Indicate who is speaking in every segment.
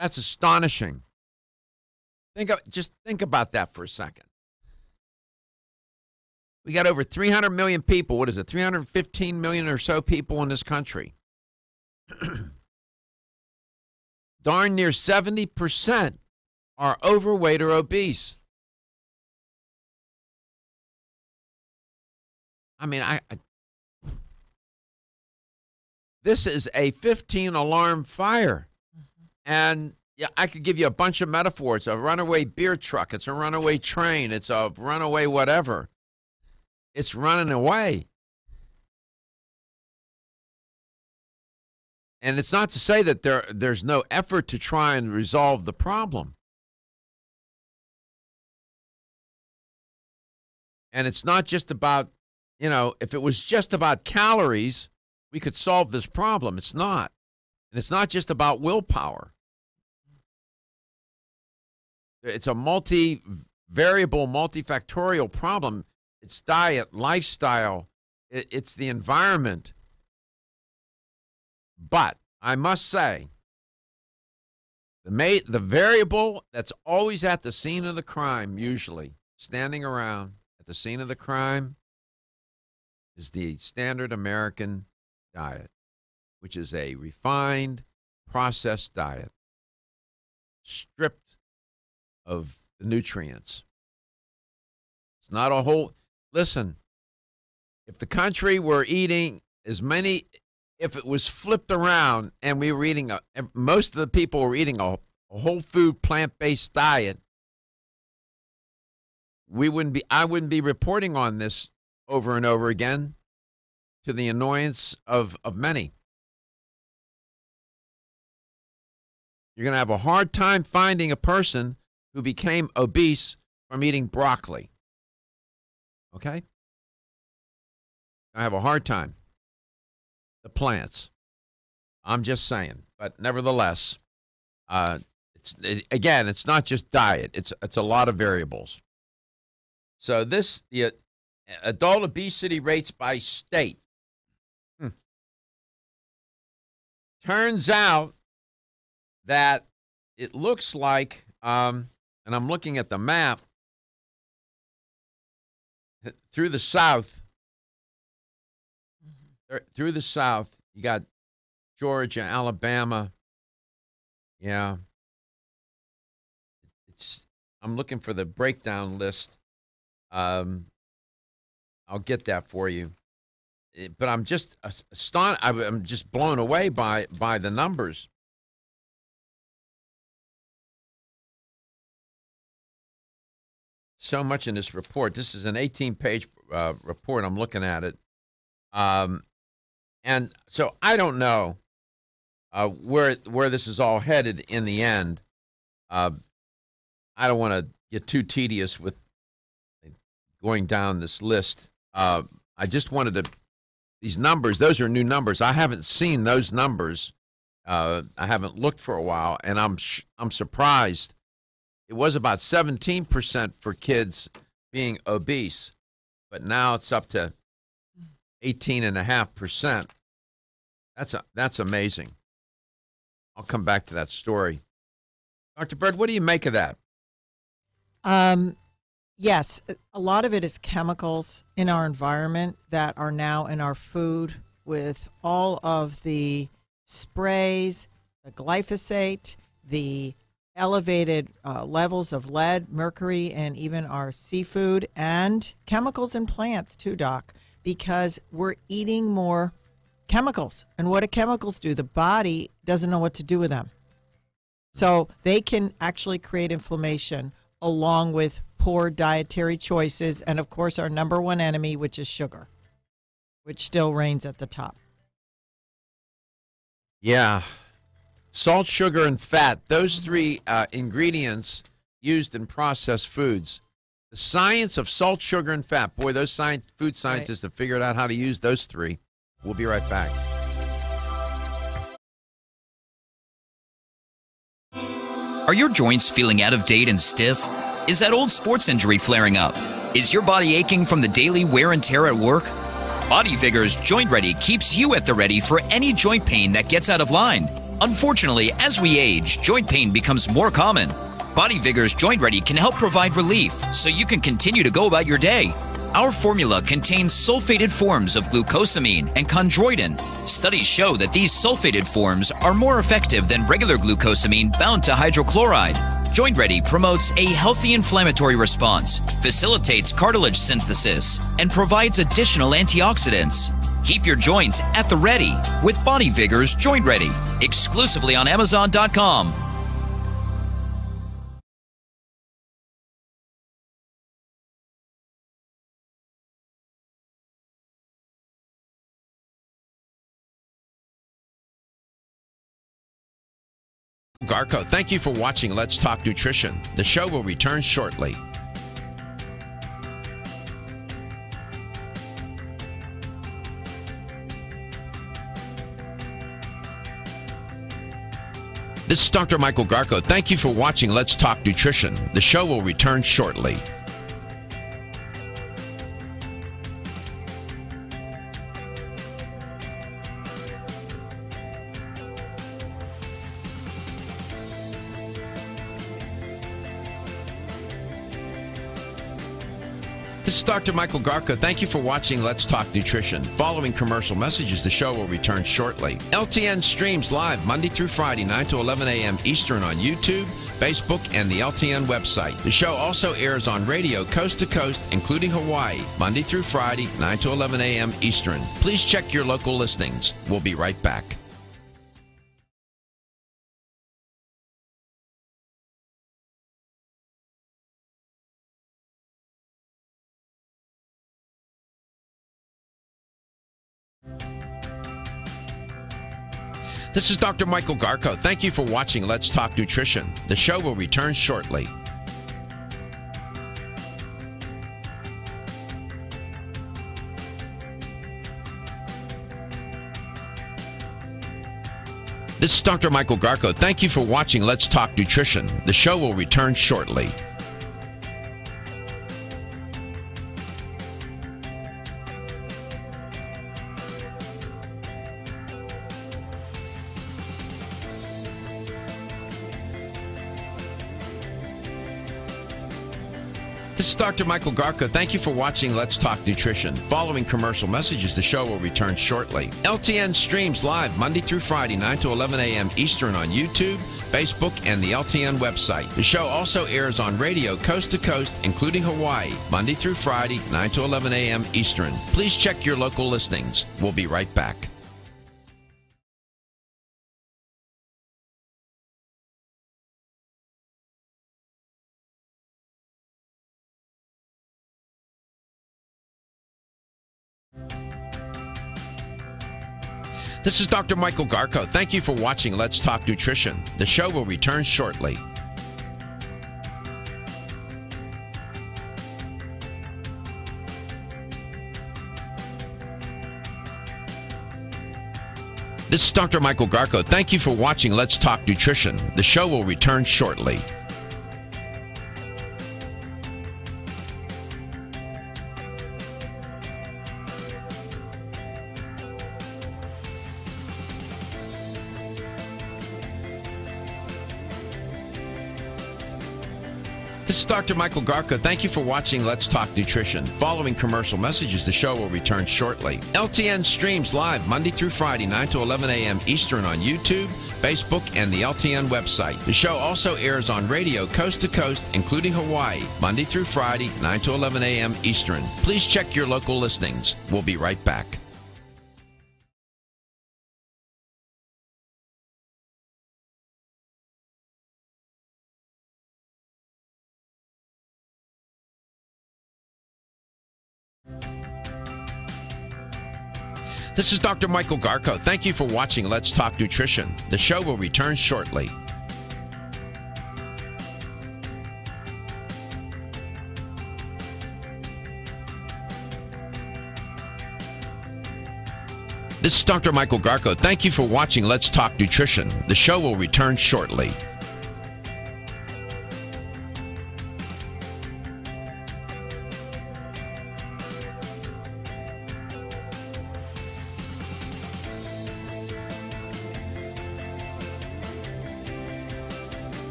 Speaker 1: That's astonishing. Just think about that for a second. We got over 300 million people. What is it? 315 million or so people in this country. Darn near 70% are overweight or obese. I mean, this is a 15 alarm fire. And yeah, I could give you a bunch of metaphors. A runaway beer truck. It's a runaway train. It's a runaway whatever. It's running away. And it's not to say that there's no effort to try and resolve the problem. And it's not just about, if it was just about calories, we could solve this problem. It's not. And it's not just about willpower. It's a multi-variable, multifactorial problem. It's diet, lifestyle. It's the environment. But I must say, the variable that's always at the scene of the crime, usually standing around at the scene of the crime, is the standard American diet, which is a refined, processed diet, stripped of the nutrients. It's not a whole. Listen, if the country were eating if it was flipped around and we were eating, most of the people were eating a whole food, plant-based diet, I wouldn't be reporting on this over and over again to the annoyance of many. You're going to have a hard time finding a person who became obese from eating broccoli. Okay? I have a hard time. The plants. I'm just saying. But nevertheless, it's not just diet. It's a lot of variables. So the adult obesity rates by state. Turns out that it looks like, and I'm looking at the map, through the South, you got Georgia, Alabama. Yeah. I'm looking for the breakdown list. I'll get that for you. But I'm just astonished. I'm just blown away by the numbers. So much in this report. This is an 18-page report. I'm looking at it. And so I don't know where this is all headed in the end. I don't want to get too tedious with going down this list. I just wanted these numbers, those are new numbers. I haven't seen those numbers. I haven't looked for a while, and I'm surprised. It was about 17% for kids being obese, but now it's up to 18.5%. That's amazing. I'll come back to that story. Dr. Bird, what do you make of that?
Speaker 2: Yes, a lot of it is chemicals in our environment that are now in our food, with all of the sprays, the glyphosate, the elevated levels of lead, mercury, and even our seafood, and chemicals in plants too, Doc, because we're eating more chemicals. And what do chemicals do? The body doesn't know what to do with them. So they can actually create inflammation along with poor dietary choices, and of course our number one enemy, which is sugar, which still reigns at the top.
Speaker 1: Yeah. Salt, sugar, and fat, those three ingredients used in processed foods. The science of salt, sugar, and fat. Boy, those food scientists have figured out how to use those three. We'll be right back.
Speaker 3: Are your joints feeling out of date and stiff? Is that old sports injury flaring up? Is your body aching from the daily wear and tear at work? Body Vigor's Joint Ready keeps you at the ready for any joint pain that gets out of line. Unfortunately, as we age, joint pain becomes more common. Body Vigor's Joint Ready can help provide relief so you can continue to go about your day. Our formula contains sulfated forms of glucosamine and chondroitin. Studies show that these sulfated forms are more effective than regular glucosamine bound to hydrochloride. Joint Ready promotes a healthy inflammatory response, facilitates cartilage synthesis, and provides additional antioxidants. Keep your joints at the ready with Body Vigor's Joint Ready, exclusively on Amazon.com.
Speaker 1: Garko, thank you for watching Let's Talk Nutrition. The show will return shortly. This is Dr. Michael Garko. Thank you for watching Let's Talk Nutrition. The show will return shortly. This is Dr. Michael Garko. Thank you for watching Let's Talk Nutrition. Following commercial messages, the show will return shortly. LTN streams live Monday through Friday, 9 to 11 a.m. Eastern on YouTube, Facebook, and the LTN website. The show also airs on radio coast to coast, including Hawaii, Monday through Friday, 9 to 11 a.m. Eastern. Please check your local listings. We'll be right back. This is Dr. Michael Garko. Thank you for watching Let's Talk Nutrition. The show will return shortly. This is Dr. Michael Garko. Thank you for watching Let's Talk Nutrition. The show will return shortly. This is Dr. Michael Garko. Thank you for watching Let's Talk Nutrition. Following commercial messages, the show will return shortly. LTN streams live Monday through Friday, 9 to 11 a.m. Eastern on YouTube, Facebook, and the LTN website. The show also airs on radio coast to coast, including Hawaii, Monday through Friday, 9 to 11 a.m. Eastern. Please check your local listings. We'll be right back. This is Dr. Michael Garko. Thank you for watching Let's Talk Nutrition. The show will return shortly. This is Dr. Michael Garko. Thank you for watching Let's Talk Nutrition. The show will return shortly. This is Dr. Michael Garko. Thank you for watching Let's Talk Nutrition. Following commercial messages, the show will return shortly. LTN streams live Monday through Friday, 9 to 11 a.m. Eastern on YouTube, Facebook, and the LTN website. The show also airs on radio coast to coast, including Hawaii, Monday through Friday, 9 to 11 a.m. Eastern. Please check your local listings. We'll be right back. This is Dr. Michael Garko. Thank you for watching Let's Talk Nutrition. The show will return shortly. This is Dr. Michael Garko. Thank you for watching Let's Talk Nutrition. The show will return shortly.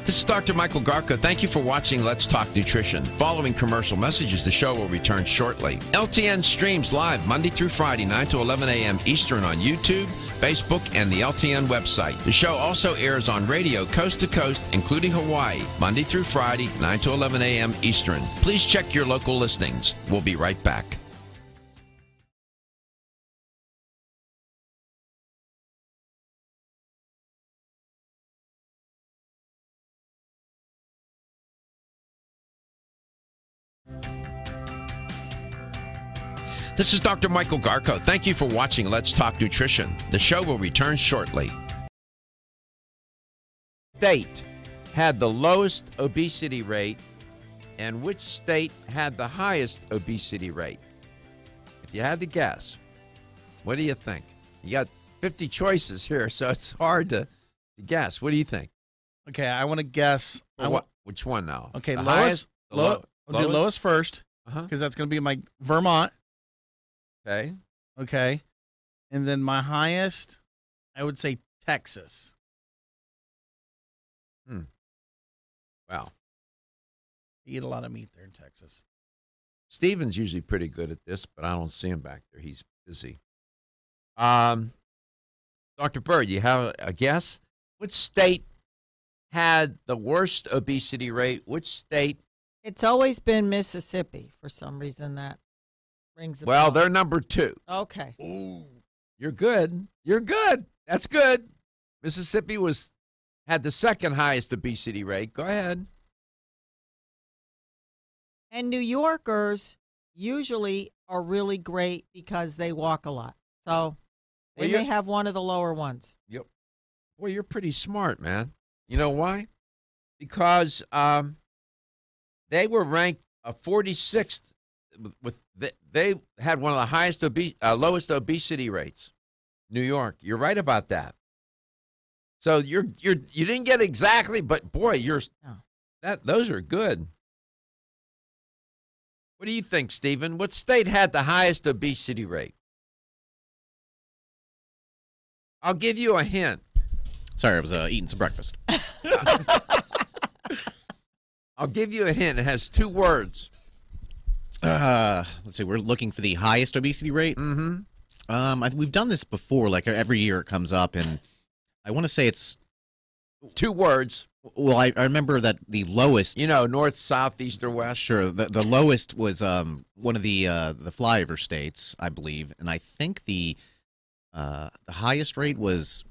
Speaker 1: This is Dr. Michael Garko. Thank you for watching Let's Talk Nutrition. Following commercial messages, the show will return shortly. LTN streams live Monday through Friday, 9 to 11 a.m. Eastern on YouTube, Facebook, and the LTN website. The show also airs on radio coast to coast, including Hawaii, Monday through Friday, 9 to 11 a.m. Eastern. Please check your local listings. We'll be right back. This is Dr. Michael Garko. Thank you for watching Let's Talk Nutrition. The show will return shortly. State had the lowest obesity rate, and which state had the highest obesity rate? If you had to guess, what do you think? You got 50 choices here, so it's hard to guess. What do you think?
Speaker 4: Okay, I want to guess.
Speaker 1: Which one now?
Speaker 4: Okay,
Speaker 1: the
Speaker 4: lowest.
Speaker 1: highest,
Speaker 4: I'll do lowest first because that's going to be my Vermont.
Speaker 1: Okay.
Speaker 4: Okay. And then my highest, I would say Texas.
Speaker 1: Wow.
Speaker 4: You eat a lot of meat there in Texas.
Speaker 1: Steven's usually pretty good at this, but I don't see him back there. He's busy. Dr. Bird, you have a guess? Which state had the worst obesity rate? Which state?
Speaker 2: It's always been Mississippi for some reason. That rings a
Speaker 1: Well,
Speaker 2: bell.
Speaker 1: they're number 2.
Speaker 2: Okay.
Speaker 4: Ooh.
Speaker 1: You're good. You're good. That's good. Mississippi had the second highest obesity rate. Go ahead.
Speaker 2: And New Yorkers usually are really great because they walk a lot. So they may have one of the lower ones.
Speaker 1: Yep. Well, you're pretty smart, man. You know why? Because they were ranked 46th. They had one of the highest lowest obesity rates. New York. You're right about that. So you didn't get exactly, but boy, those are good. What do you think, Stephen? What state had the highest obesity rate? I'll give you a hint.
Speaker 5: Sorry, I was eating some breakfast.
Speaker 1: I'll give you a hint. It has 2 words.
Speaker 5: Let's see. We're looking for the highest obesity rate.
Speaker 1: Mm-hmm.
Speaker 5: We've done this before. Like every year, it comes up, and I want to say it's
Speaker 1: 2 words.
Speaker 5: Well, I remember that the lowest.
Speaker 1: North, south, east, or west.
Speaker 5: Sure. The lowest was one of the flyover states, I believe, and I think the highest rate was.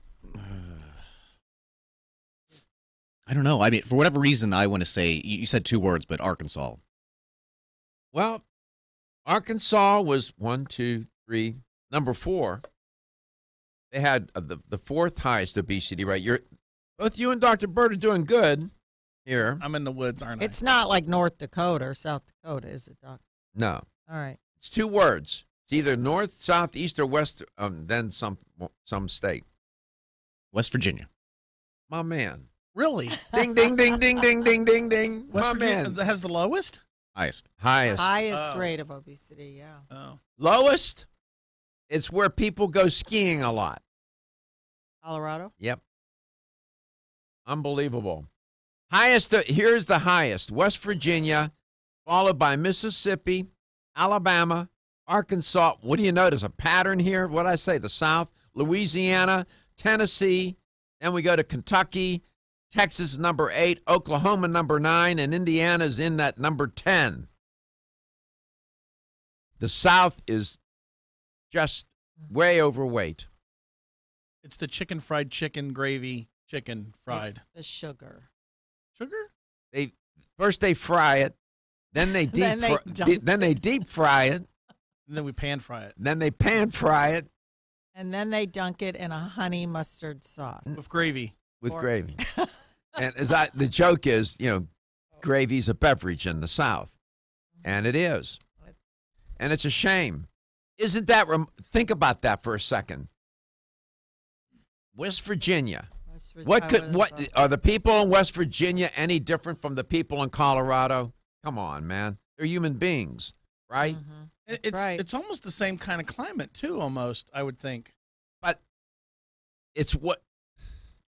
Speaker 5: I don't know. I mean, for whatever reason, I want to say you said 2 words, but Arkansas.
Speaker 1: Well, Arkansas was 1, 2, 3, number 4. They had the 4th highest obesity rate. Both you and Dr. Bird are doing good here.
Speaker 4: I'm in the woods, aren't I?
Speaker 2: It's not like North Dakota or South Dakota, is it, Doc?
Speaker 1: No.
Speaker 2: All right.
Speaker 1: It's 2 words. It's either north, south, east, or west, then some state.
Speaker 5: West Virginia.
Speaker 1: My man.
Speaker 4: Really?
Speaker 1: Ding, ding, ding, ding, ding, ding, ding, ding.
Speaker 4: West
Speaker 1: My
Speaker 4: Virginia
Speaker 1: man.
Speaker 4: that has the lowest?
Speaker 5: Highest.
Speaker 2: Highest
Speaker 4: Oh.
Speaker 2: grade of obesity, yeah.
Speaker 4: Oh.
Speaker 1: Lowest? It's where people go skiing a lot.
Speaker 2: Colorado?
Speaker 1: Yep. Unbelievable. Highest, here's the highest. West Virginia, followed by Mississippi, Alabama, Arkansas. What do you notice? A pattern here? What did I say? The South, Louisiana, Tennessee. Then we go to Kentucky. Texas is number 8, Oklahoma number 9, and Indiana's in that number 10. The South is just way overweight.
Speaker 4: It's the fried chicken gravy chicken fried.
Speaker 2: It's the sugar.
Speaker 4: Sugar?
Speaker 1: First they fry it, then they deep fry it,
Speaker 4: And then we pan fry it.
Speaker 1: then they pan fry it
Speaker 2: And then they dunk it in a honey mustard sauce.
Speaker 4: With gravy.
Speaker 1: with
Speaker 2: Or-
Speaker 1: gravy. And the joke is, gravy's a beverage in the South, and it is, and it's a shame. Isn't that? Think about that for a second. West Virginia. What are the people in West Virginia any different from the people in Colorado? Come on, man. They're human beings, right?
Speaker 2: Mhm.
Speaker 4: It's almost the same kind of climate too, almost, I would think.
Speaker 1: But it's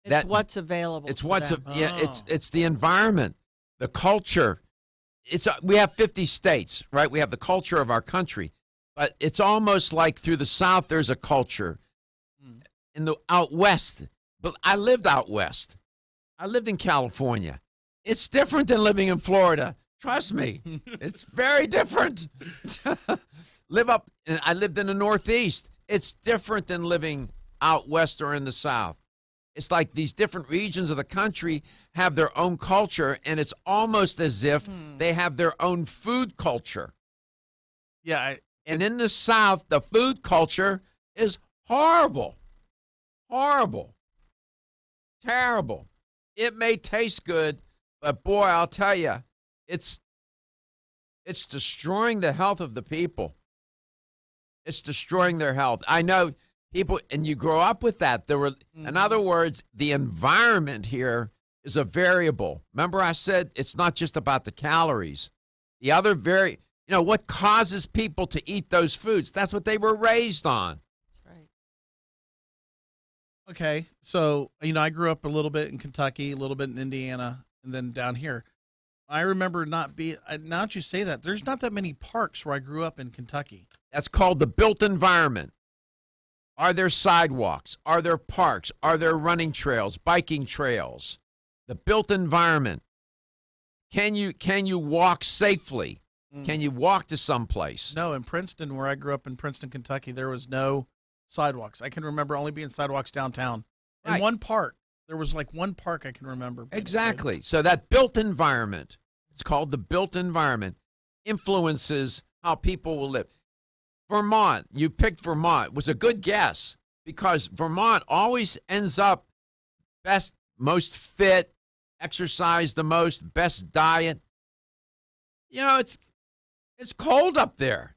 Speaker 2: It's what's available.
Speaker 1: It's
Speaker 2: to
Speaker 1: what's
Speaker 2: them.
Speaker 1: it's the environment, the culture. We have 50 states, right? We have the culture of our country, but it's almost like through the South there's a culture. In the out west, but I lived out west. I lived in California. It's different than living in Florida. Trust me, it's very different. I lived in the Northeast. It's different than living out west or in the South. It's like these different regions of the country have their own culture, and it's almost as if they have their own food culture.
Speaker 4: Yeah.
Speaker 1: And in the South, the food culture is horrible. Horrible. Terrible. It may taste good, but boy, I'll tell you, it's destroying the health of the people. It's destroying their health. I know people, and you grow up with that. In other words, the environment here is a variable. Remember I said it's not just about the calories. The other what causes people to eat those foods? That's what they were raised on.
Speaker 4: Okay, so, I grew up a little bit in Kentucky, a little bit in Indiana, and then down here. I remember now that you say that, there's not that many parks where I grew up in Kentucky.
Speaker 1: That's called the built environment. Are there sidewalks? Are there parks? Are there running trails, biking trails? The built environment. Can you walk safely? Can you walk to someplace?
Speaker 4: No, in Princeton, where I grew up in Princeton, Kentucky, there was no sidewalks. I can remember only being sidewalks downtown. In one park. There was like one park I can remember.
Speaker 1: Exactly. So that built environment, it's called the built environment, influences how people will live. Vermont, you picked Vermont, was a good guess because Vermont always ends up best, most fit, exercise the most, best diet. It's cold up there.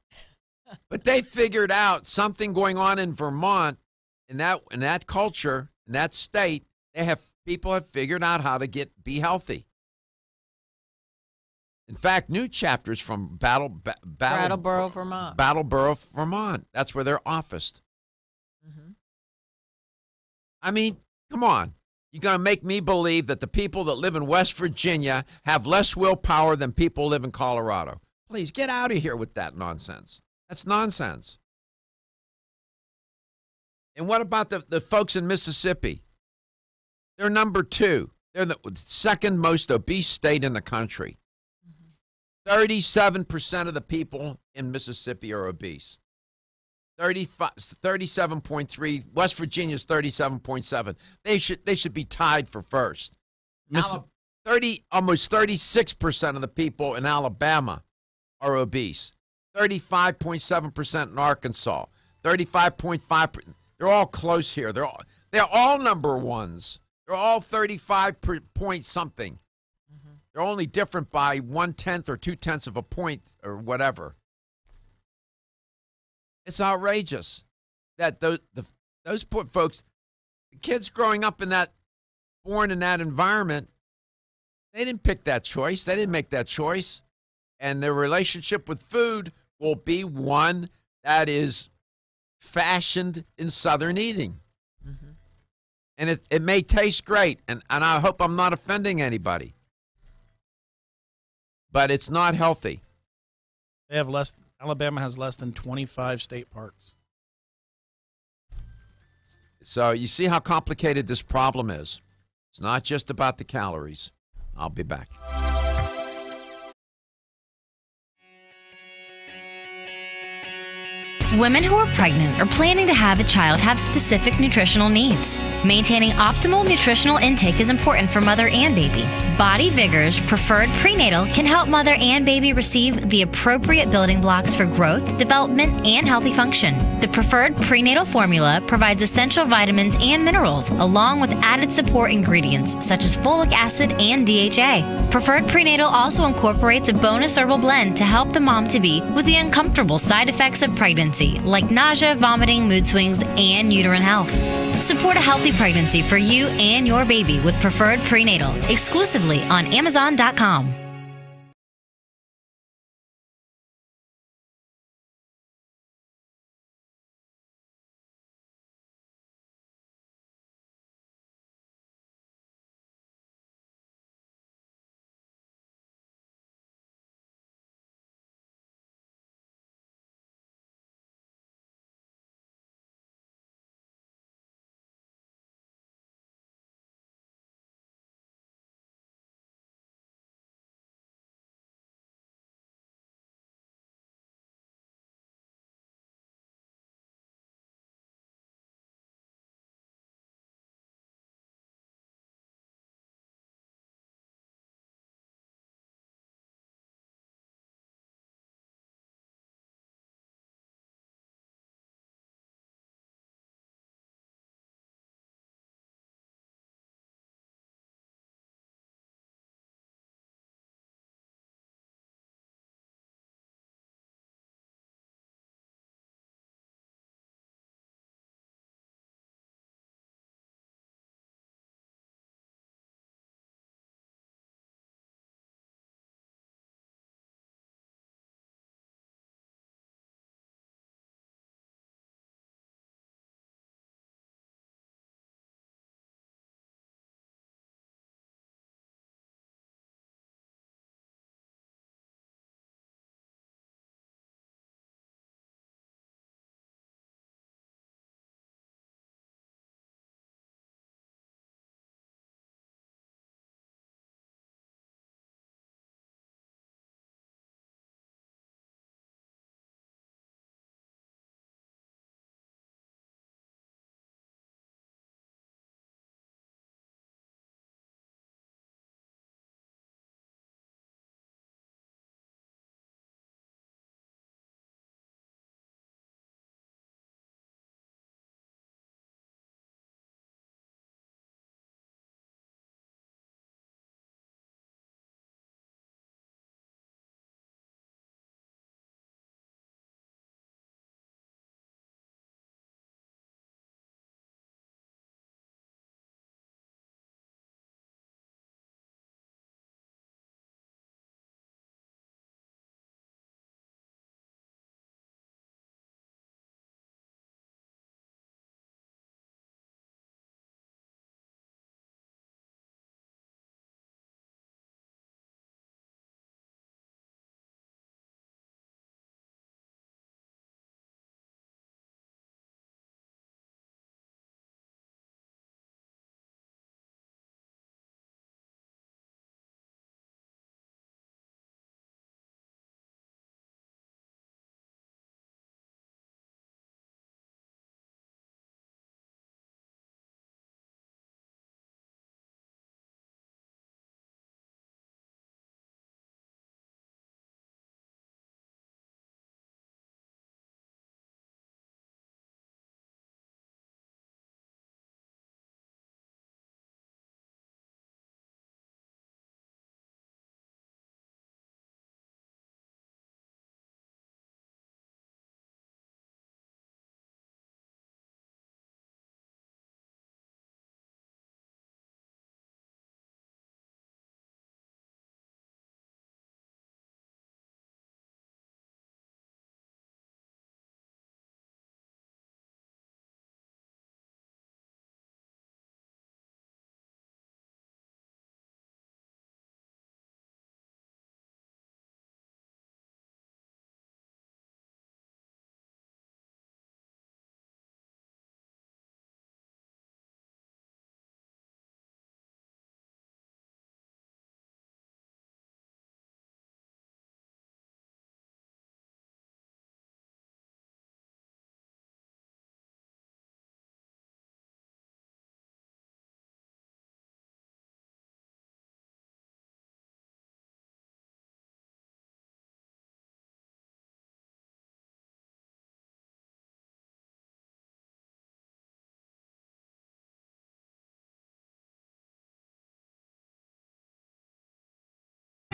Speaker 1: But they figured out something going on in Vermont, in that culture, in that state. People have figured out how to be healthy. In fact, new chapters from
Speaker 2: Brattleboro, Vermont.
Speaker 1: Brattleboro, Vermont. That's where they're officed.
Speaker 2: Mm-hmm.
Speaker 1: I mean, come on. You're going to make me believe that the people that live in West Virginia have less willpower than people who live in Colorado. Please get out of here with that nonsense. That's nonsense. And what about the folks in Mississippi? They're number 2. They're the second most obese state in the country. 37% of the people in Mississippi are obese. 37.3. West Virginia's 37.7. They should be tied for first. Almost 36% of the people in Alabama are obese. 35.7% in Arkansas. 35.5%. They're all close here. They're all number ones. They're all 35 point something. Mm-hmm. They're only different by 1/10 or 2/10 of a point or whatever. It's outrageous that those poor folks, the kids growing up born in that environment, they didn't pick that choice. They didn't make that choice. And their relationship with food will be one that is fashioned in Southern eating. Mm-hmm. And it may taste great, and I hope I'm not offending anybody. But it's not healthy.
Speaker 4: Alabama has less than 25 state parks.
Speaker 1: So you see how complicated this problem is. It's not just about the calories. I'll be back.
Speaker 6: Women who are pregnant or planning to have a child have specific nutritional needs. Maintaining optimal nutritional intake is important for mother and baby. Body Vigor's Preferred Prenatal can help mother and baby receive the appropriate building blocks for growth, development, and healthy function. The Preferred Prenatal formula provides essential vitamins and minerals, along with added support ingredients such as folic acid and DHA. Preferred Prenatal also incorporates a bonus herbal blend to help the mom-to-be with the uncomfortable side effects of pregnancy, like nausea, vomiting, mood swings, and uterine health. Support a healthy pregnancy for you and your baby with Preferred Prenatal, exclusively on Amazon.com.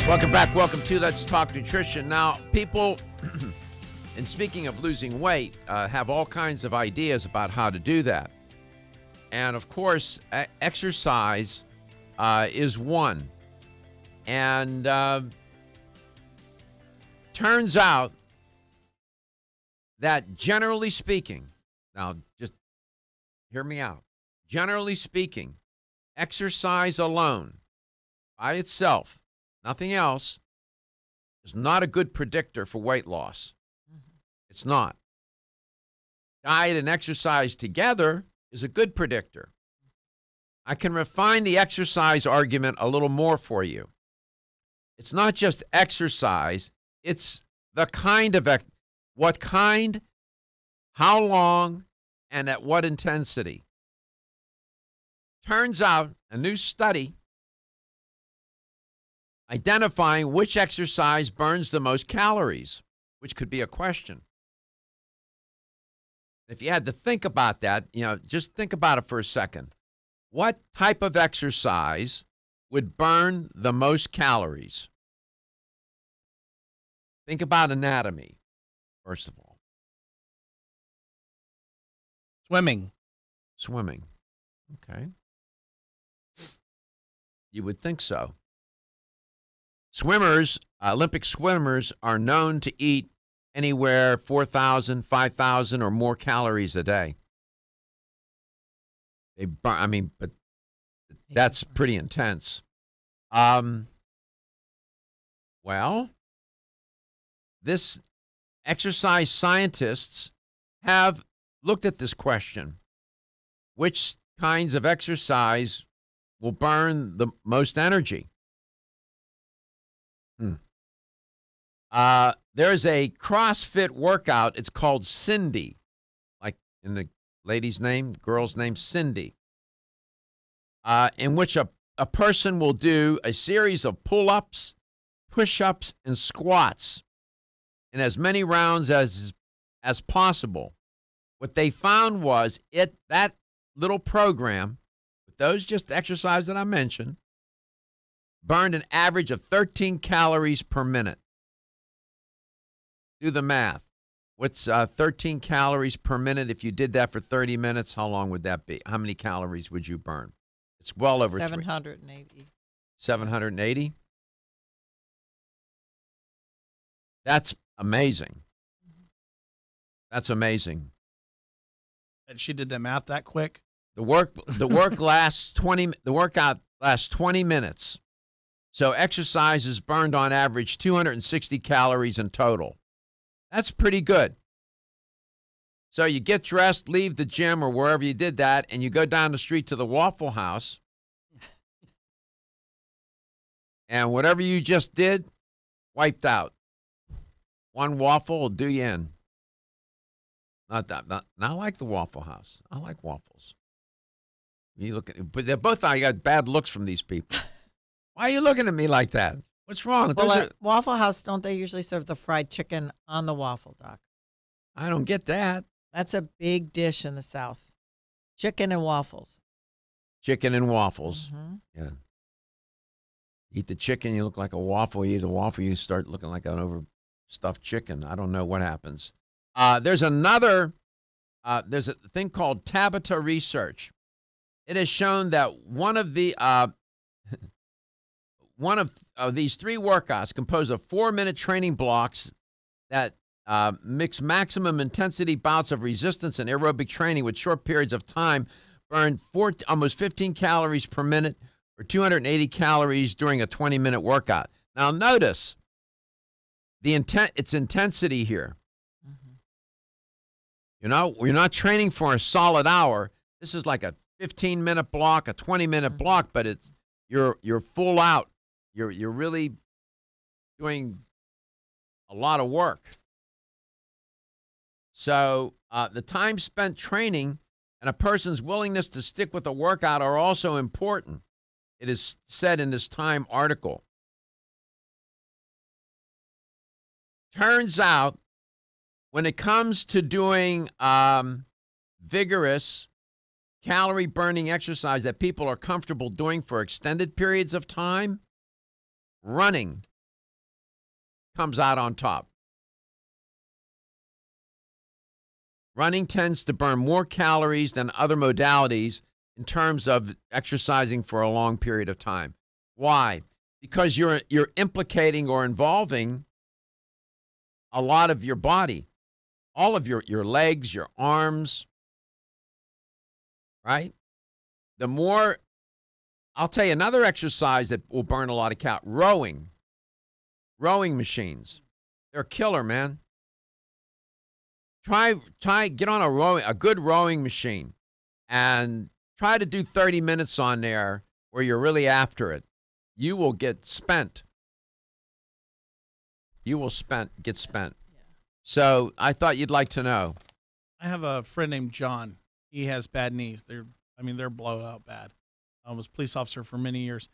Speaker 1: Welcome back. Welcome to Let's Talk Nutrition. Now, people, and speaking of losing weight, have all kinds of ideas about how to do that. And, of course, exercise is one. And turns out that generally speaking, now just hear me out. Generally speaking, exercise alone, by itself, nothing else, is not a good predictor for weight loss. It's not. Diet and exercise together is a good predictor. I can refine the exercise argument a little more for you. It's not just exercise, it's the kind of what kind, how long, and at what intensity. Turns out, a new study identifying which exercise burns the most calories, which could be a question. If you had to think about that, just think about it for a second. What type of exercise would burn the most calories? Think about anatomy, first of all.
Speaker 4: Swimming.
Speaker 1: Okay. You would think so. Swimmers, Olympic swimmers, are known to eat anywhere 4,000, 5,000 or more calories a day. But that's pretty intense. Well, this exercise scientists have looked at this question. Which kinds of exercise will burn the most energy? There's a CrossFit workout. It's called Cindy, like in the lady's name, girl's name, Cindy, in which a person will do a series of pull-ups, push-ups, and squats in as many rounds as possible. What they found was that little program, with those just exercises that I mentioned, burned an average of 13 calories per minute. Do the math. What's 13 calories per minute? If you did that for 30 minutes, how long would that be? How many calories would you burn? It's well over
Speaker 2: 780.
Speaker 1: 780? That's amazing. That's amazing.
Speaker 4: And she did that math that quick.
Speaker 1: The workout lasts 20 minutes. So exercise is burned on average 260 calories in total. That's pretty good. So you get dressed, leave the gym or wherever you did that, and you go down the street to the Waffle House. And whatever you just did, wiped out. One waffle will do you in. Not like the Waffle House. I like waffles. But they're both, I got bad looks from these people. Why are you looking at me like that? What's wrong?
Speaker 2: Well, at Waffle House, don't they usually serve the fried chicken on the waffle, Doc?
Speaker 1: I don't get that.
Speaker 2: That's a big dish in the South. Chicken and waffles.
Speaker 1: Chicken and waffles.
Speaker 2: Mm-hmm.
Speaker 1: Yeah. Eat the chicken, you look like a waffle. You eat the waffle, you start looking like an overstuffed chicken. I don't know what happens. There's a thing called Tabata Research. It has shown that one of these three workouts composed of 4-minute training blocks that mix maximum intensity bouts of resistance and aerobic training with short periods of time burn almost 15 calories per minute or 280 calories during a 20-minute workout. Now notice its intensity here. Mm-hmm. You're not training for a solid hour. This is like a 15-minute block, a 20-minute block, but you're full out. You're really doing a lot of work. So the time spent training and a person's willingness to stick with a workout are also important. It is said in this Time article. Turns out when it comes to doing vigorous calorie burning exercise that people are comfortable doing for extended periods of time, running comes out on top. Running tends to burn more calories than other modalities in terms of exercising for a long period of time. Why? Because you're implicating or involving a lot of your body, all of your legs, your arms, right? The more, I'll tell you another exercise that will burn a lot of calories, rowing machines. They're a killer, man. Try, get on a good rowing machine and try to do 30 minutes on there where you're really after it. You will get spent. You will get spent. So I thought you'd like to know.
Speaker 4: I have a friend named John. He has bad knees. They're blown out bad. I was a police officer for many years.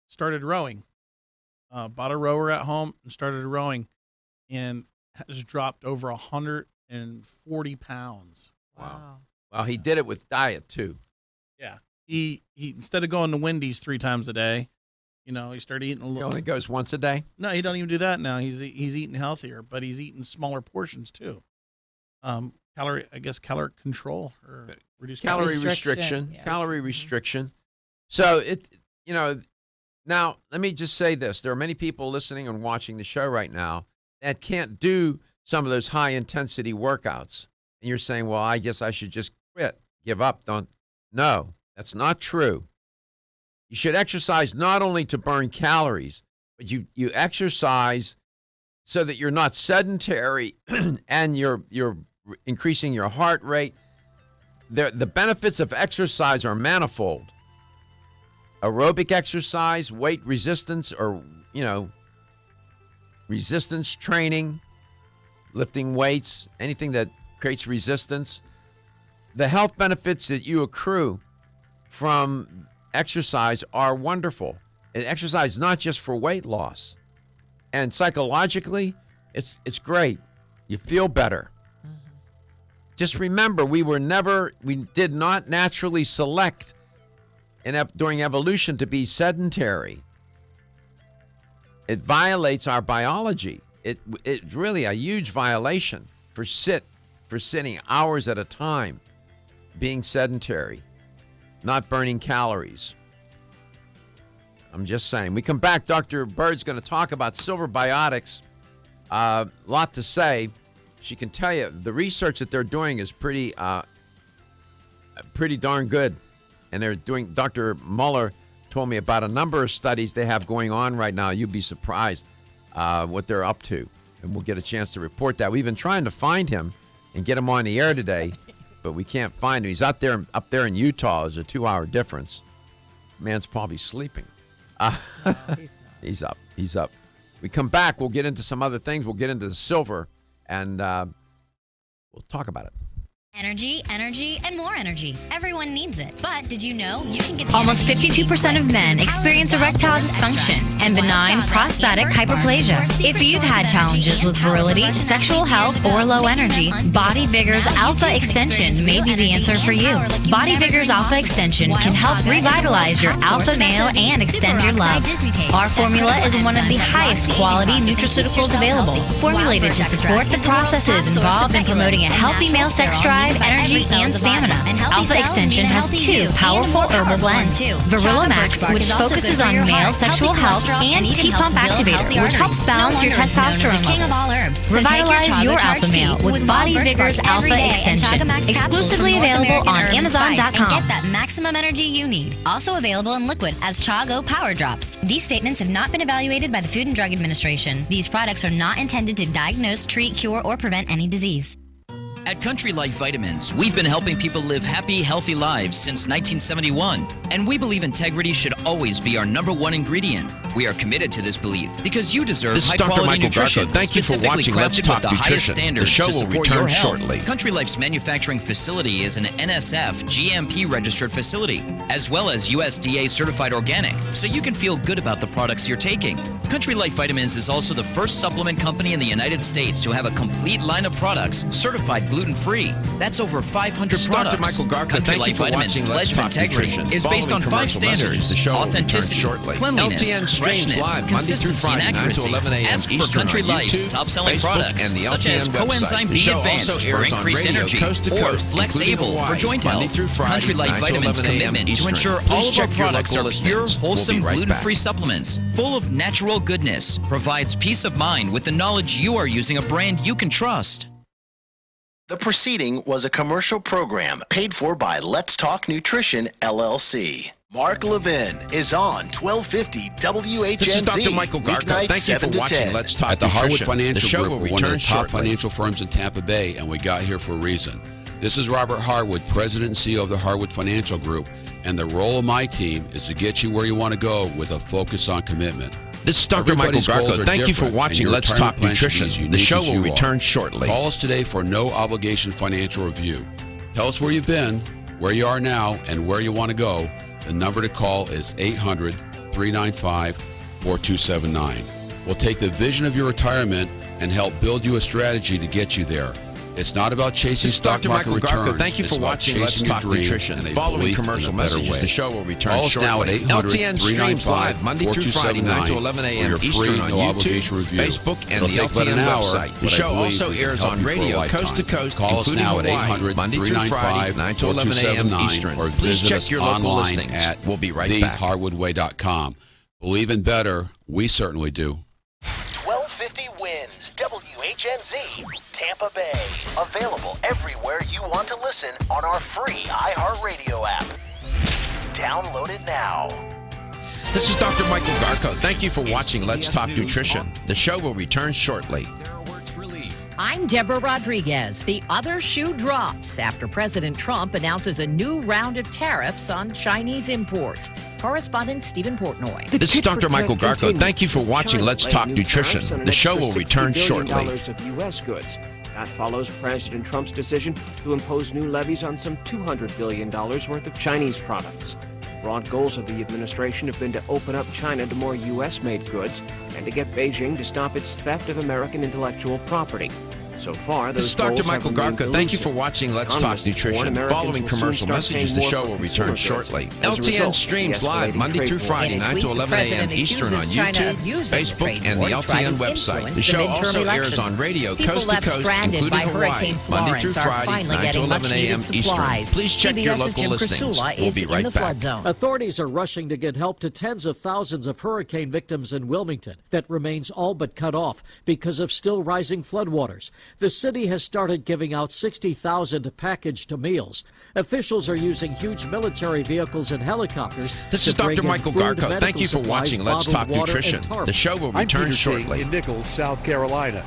Speaker 4: Started rowing. Bought a rower at home and started rowing, and has dropped over 140 pounds.
Speaker 1: Wow. Well, he did it with diet too.
Speaker 4: Yeah. He instead of going to Wendy's 3 times a day, he started eating a little.
Speaker 1: He only goes once a day?
Speaker 4: No, he don't even do that now. He's eating healthier, but he's eating smaller portions too. Calorie control or reduced
Speaker 1: calorie restriction.
Speaker 2: Yeah.
Speaker 1: Calorie restriction. So now let me just say this. There are many people listening and watching the show right now that can't do some of those high intensity workouts. And you're saying, well, I guess I should just quit, give up. No, that's not true. You should exercise not only to burn calories, but you exercise so that you're not sedentary and you're increasing your heart rate. The benefits of exercise are manifold. Aerobic exercise, weight resistance, or, resistance training, lifting weights, anything that creates resistance. The health benefits that you accrue from exercise are wonderful. And exercise not just for weight loss. And psychologically, it's great. You feel better. Just remember, we did not naturally select during evolution to be sedentary. It violates our biology. It's really a huge violation for sitting hours at a time, being sedentary, not burning calories. I'm just saying. We come back, Dr. Bird's going to talk about silver biotics. A lot to say. She can tell you the research that they're doing is pretty darn good. And they're doing, Dr. Muller told me about a number of studies they have going on right now. You'd be surprised what they're up to. And we'll get a chance to report that. We've been trying to find him and get him on the air today, but we can't find him. He's up there in Utah. There's a 2-hour difference. Man's probably sleeping.
Speaker 2: No, he's not.
Speaker 1: He's up. We come back. We'll get into some other things. We'll get into the silver, and we'll talk about it.
Speaker 6: Energy, and more energy. Everyone needs it. But did you know you can get almost 52% of men experience erectile dysfunction and benign prostatic hyperplasia. If you've had challenges with virility, sexual health, or low energy, Body Vigor's Alpha Extension may be the answer for you. Body Vigor's Alpha Extension can help revitalize your alpha male and extend your love. Our formula is one of the highest quality nutraceuticals available, formulated to support the processes involved in promoting a healthy male sex drive, energy, and stamina. Alpha Extension has 2 powerful herbal blends. Virilla Max, which focuses on male sexual health, and T-Pump Activator, which helps balance your testosterone levels. Revitalize your alpha male with Body Vigor's Alpha Extension. Exclusively available on Amazon.com. Get that maximum energy you need. Also available in liquid as Chago Power Drops. These statements have not been evaluated by the Food and Drug Administration. These products are not intended to diagnose, treat, cure, or prevent any disease.
Speaker 3: At Country Life Vitamins, we've been helping people live happy, healthy lives since 1971. And we believe integrity should always be our #1 ingredient. We are committed to this belief because you deserve high-quality nutrition.
Speaker 1: Thank you for watching Let's Talk Nutrition. The show will return shortly.
Speaker 3: Country Life's manufacturing facility is an NSF GMP registered facility. as well as USDA certified organic, so you can feel good about the products you're taking. Country Life Vitamins is also the first supplement company in the United States to have a complete line of products certified gluten-free. That's over 500
Speaker 1: This is
Speaker 3: products.
Speaker 1: Dr. Michael Garka.
Speaker 3: Country
Speaker 1: Thank
Speaker 3: Life
Speaker 1: you for
Speaker 3: Vitamins
Speaker 1: watching
Speaker 3: Pledge
Speaker 1: Let's
Speaker 3: of
Speaker 1: Talk
Speaker 3: Integrity
Speaker 1: Nutrition.
Speaker 3: is based on
Speaker 1: Following
Speaker 3: 5
Speaker 1: commercial messages,
Speaker 3: standards:
Speaker 1: the show will return
Speaker 3: authenticity,
Speaker 1: shortly.
Speaker 3: cleanliness,
Speaker 1: LTN streams
Speaker 3: freshness,
Speaker 1: live Monday through
Speaker 3: consistency,
Speaker 1: Friday,
Speaker 3: and
Speaker 1: 9 to
Speaker 3: accuracy.
Speaker 1: 11 a.m.
Speaker 3: Ask for
Speaker 1: Eastern
Speaker 3: Country
Speaker 1: on
Speaker 3: Life's
Speaker 1: YouTube,
Speaker 3: top-selling
Speaker 1: Facebook,
Speaker 3: products,
Speaker 1: and the
Speaker 3: such
Speaker 1: LTN
Speaker 3: as
Speaker 1: website.
Speaker 3: Coenzyme
Speaker 1: The
Speaker 3: B
Speaker 1: show
Speaker 3: Advanced
Speaker 1: also
Speaker 3: for
Speaker 1: airs on
Speaker 3: increased
Speaker 1: radio,
Speaker 3: energy,
Speaker 1: coast to
Speaker 3: or
Speaker 1: coast,
Speaker 3: Flex
Speaker 1: including
Speaker 3: Able for
Speaker 1: Hawaii,
Speaker 3: joint
Speaker 1: Monday
Speaker 3: health.
Speaker 1: through Friday,
Speaker 3: Country Life
Speaker 1: 9 to
Speaker 3: Vitamins
Speaker 1: 11 a.m.
Speaker 3: commitment to
Speaker 1: Eastern.
Speaker 3: ensure
Speaker 1: Please
Speaker 3: all of our
Speaker 1: check your
Speaker 3: products
Speaker 1: local
Speaker 3: are pure,
Speaker 1: listings.
Speaker 3: wholesome,
Speaker 1: We'll be right
Speaker 3: gluten-free
Speaker 1: back.
Speaker 3: supplements, full of natural goodness, provides peace of mind with the knowledge you are using a brand you can trust.
Speaker 7: The preceding was a commercial program paid for by Let's Talk Nutrition, LLC. Mark Levin is on 1250 WHNZ.
Speaker 1: This is Dr. Michael Garka.
Speaker 7: weeknights
Speaker 1: Thank you for
Speaker 7: 7 to
Speaker 1: watching
Speaker 7: 10.
Speaker 1: Let's Talk
Speaker 8: At the Harwood
Speaker 1: Nutrition. The
Speaker 8: Financial
Speaker 1: show
Speaker 8: Group,
Speaker 1: will
Speaker 8: we're one of
Speaker 1: return
Speaker 8: the top
Speaker 1: shortly.
Speaker 8: financial firms in Tampa Bay, and we got here for a reason. This is Robert Harwood, President and CEO of the Harwood Financial Group, and the role of my team is to get you where you want to go with a focus on commitment.
Speaker 1: This is Dr. Michael
Speaker 8: Everybody's goals
Speaker 1: Garka.
Speaker 8: are
Speaker 1: Thank you for
Speaker 8: different,
Speaker 1: watching
Speaker 8: and your
Speaker 1: Let's
Speaker 8: retirement
Speaker 1: Talk
Speaker 8: plan should be
Speaker 1: Nutrition.
Speaker 8: as
Speaker 1: The
Speaker 8: unique
Speaker 1: show
Speaker 8: as
Speaker 1: will
Speaker 8: you
Speaker 1: return
Speaker 8: are.
Speaker 1: shortly.
Speaker 8: Call us today for no obligation financial review. Tell us where you've been, where you are now, and where you want to go. The number to call is 800-395-4279. We'll take the vision of your retirement and help build you a strategy to get you there. It's not about chasing
Speaker 1: This is
Speaker 8: stock
Speaker 1: Dr.
Speaker 8: market
Speaker 1: Michael Garka.
Speaker 8: returns.
Speaker 1: Thank you
Speaker 8: It's
Speaker 1: for
Speaker 8: about
Speaker 1: watching Let's
Speaker 8: chasing your
Speaker 1: Talk
Speaker 8: dream
Speaker 1: Nutrition.
Speaker 8: and a
Speaker 1: Following
Speaker 8: belief in
Speaker 1: commercial
Speaker 8: a better
Speaker 1: messages,
Speaker 8: way.
Speaker 1: the show will return
Speaker 8: Call us
Speaker 1: shortly.
Speaker 8: now at
Speaker 1: LTN streams live Monday through Friday, 9 to 11 a.m.
Speaker 8: for your
Speaker 1: Eastern
Speaker 8: free,
Speaker 1: on
Speaker 8: no
Speaker 1: YouTube,
Speaker 8: obligation review.
Speaker 1: Facebook, and
Speaker 8: It'll
Speaker 1: the
Speaker 8: take about
Speaker 1: LTN
Speaker 8: an hour,
Speaker 1: website. The
Speaker 8: but I
Speaker 1: show
Speaker 8: believe
Speaker 1: also
Speaker 8: we can
Speaker 1: airs
Speaker 8: help
Speaker 1: on
Speaker 8: you for a
Speaker 1: radio,
Speaker 8: lifetime.
Speaker 1: coast to coast,
Speaker 8: Call us
Speaker 1: including
Speaker 8: now at
Speaker 1: Hawaii, Monday through Friday, 9 to 11 a.m.
Speaker 8: 800-395-4279
Speaker 1: Eastern.
Speaker 8: or
Speaker 1: Please
Speaker 8: visit
Speaker 1: check
Speaker 8: us
Speaker 1: your local
Speaker 8: online
Speaker 1: listings.
Speaker 8: at
Speaker 1: We'll be right back.
Speaker 8: theharwoodway.com. Believe in better. We certainly do.
Speaker 7: 1250 wins WHNZ, Tampa Bay. Available everywhere you want to listen on our free iHeartRadio app. Download it now.
Speaker 1: This is Dr. Michael Garka. Thank you for watching Let's Talk Nutrition. The show will return shortly.
Speaker 9: I'm Deborah Rodriguez. The other shoe drops after President Trump announces a new round of tariffs on Chinese imports. Correspondent Stephen Portnoy.
Speaker 1: This is Dr. Michael Garka. Thank you for watching Let's Talk Nutrition. The show will return shortly.
Speaker 10: Of U.S. goods. That follows President Trump's decision to impose new levies on some $200 billion worth of Chinese products. Broad goals of the administration have been to open up China to more U.S.-made goods and to get Beijing to stop its theft of American intellectual property. So far,
Speaker 1: This is Dr. Michael Garka. Thank you for watching Let's Talk Nutrition. Following commercial messages, the show will return shortly. LTN streams live Monday through Friday, 9 to 11 a.m. Eastern on YouTube, Facebook, and the LTN website. The show also airs on radio, coast to coast, including Hawaii, Monday through Friday, 9 to 11 a.m. Eastern. Please check your local listings. We'll be right back.
Speaker 11: Authorities are rushing to get help to tens of thousands of hurricane victims in Wilmington that remains all but cut off because of still rising floodwaters. The city has started giving out 60,000 packaged meals. Officials are using huge military vehicles and helicopters.
Speaker 1: This is Dr. Michael Garka. Thank you for watching Let's Talk Nutrition. The show will return shortly.
Speaker 12: In Nichols, South Carolina.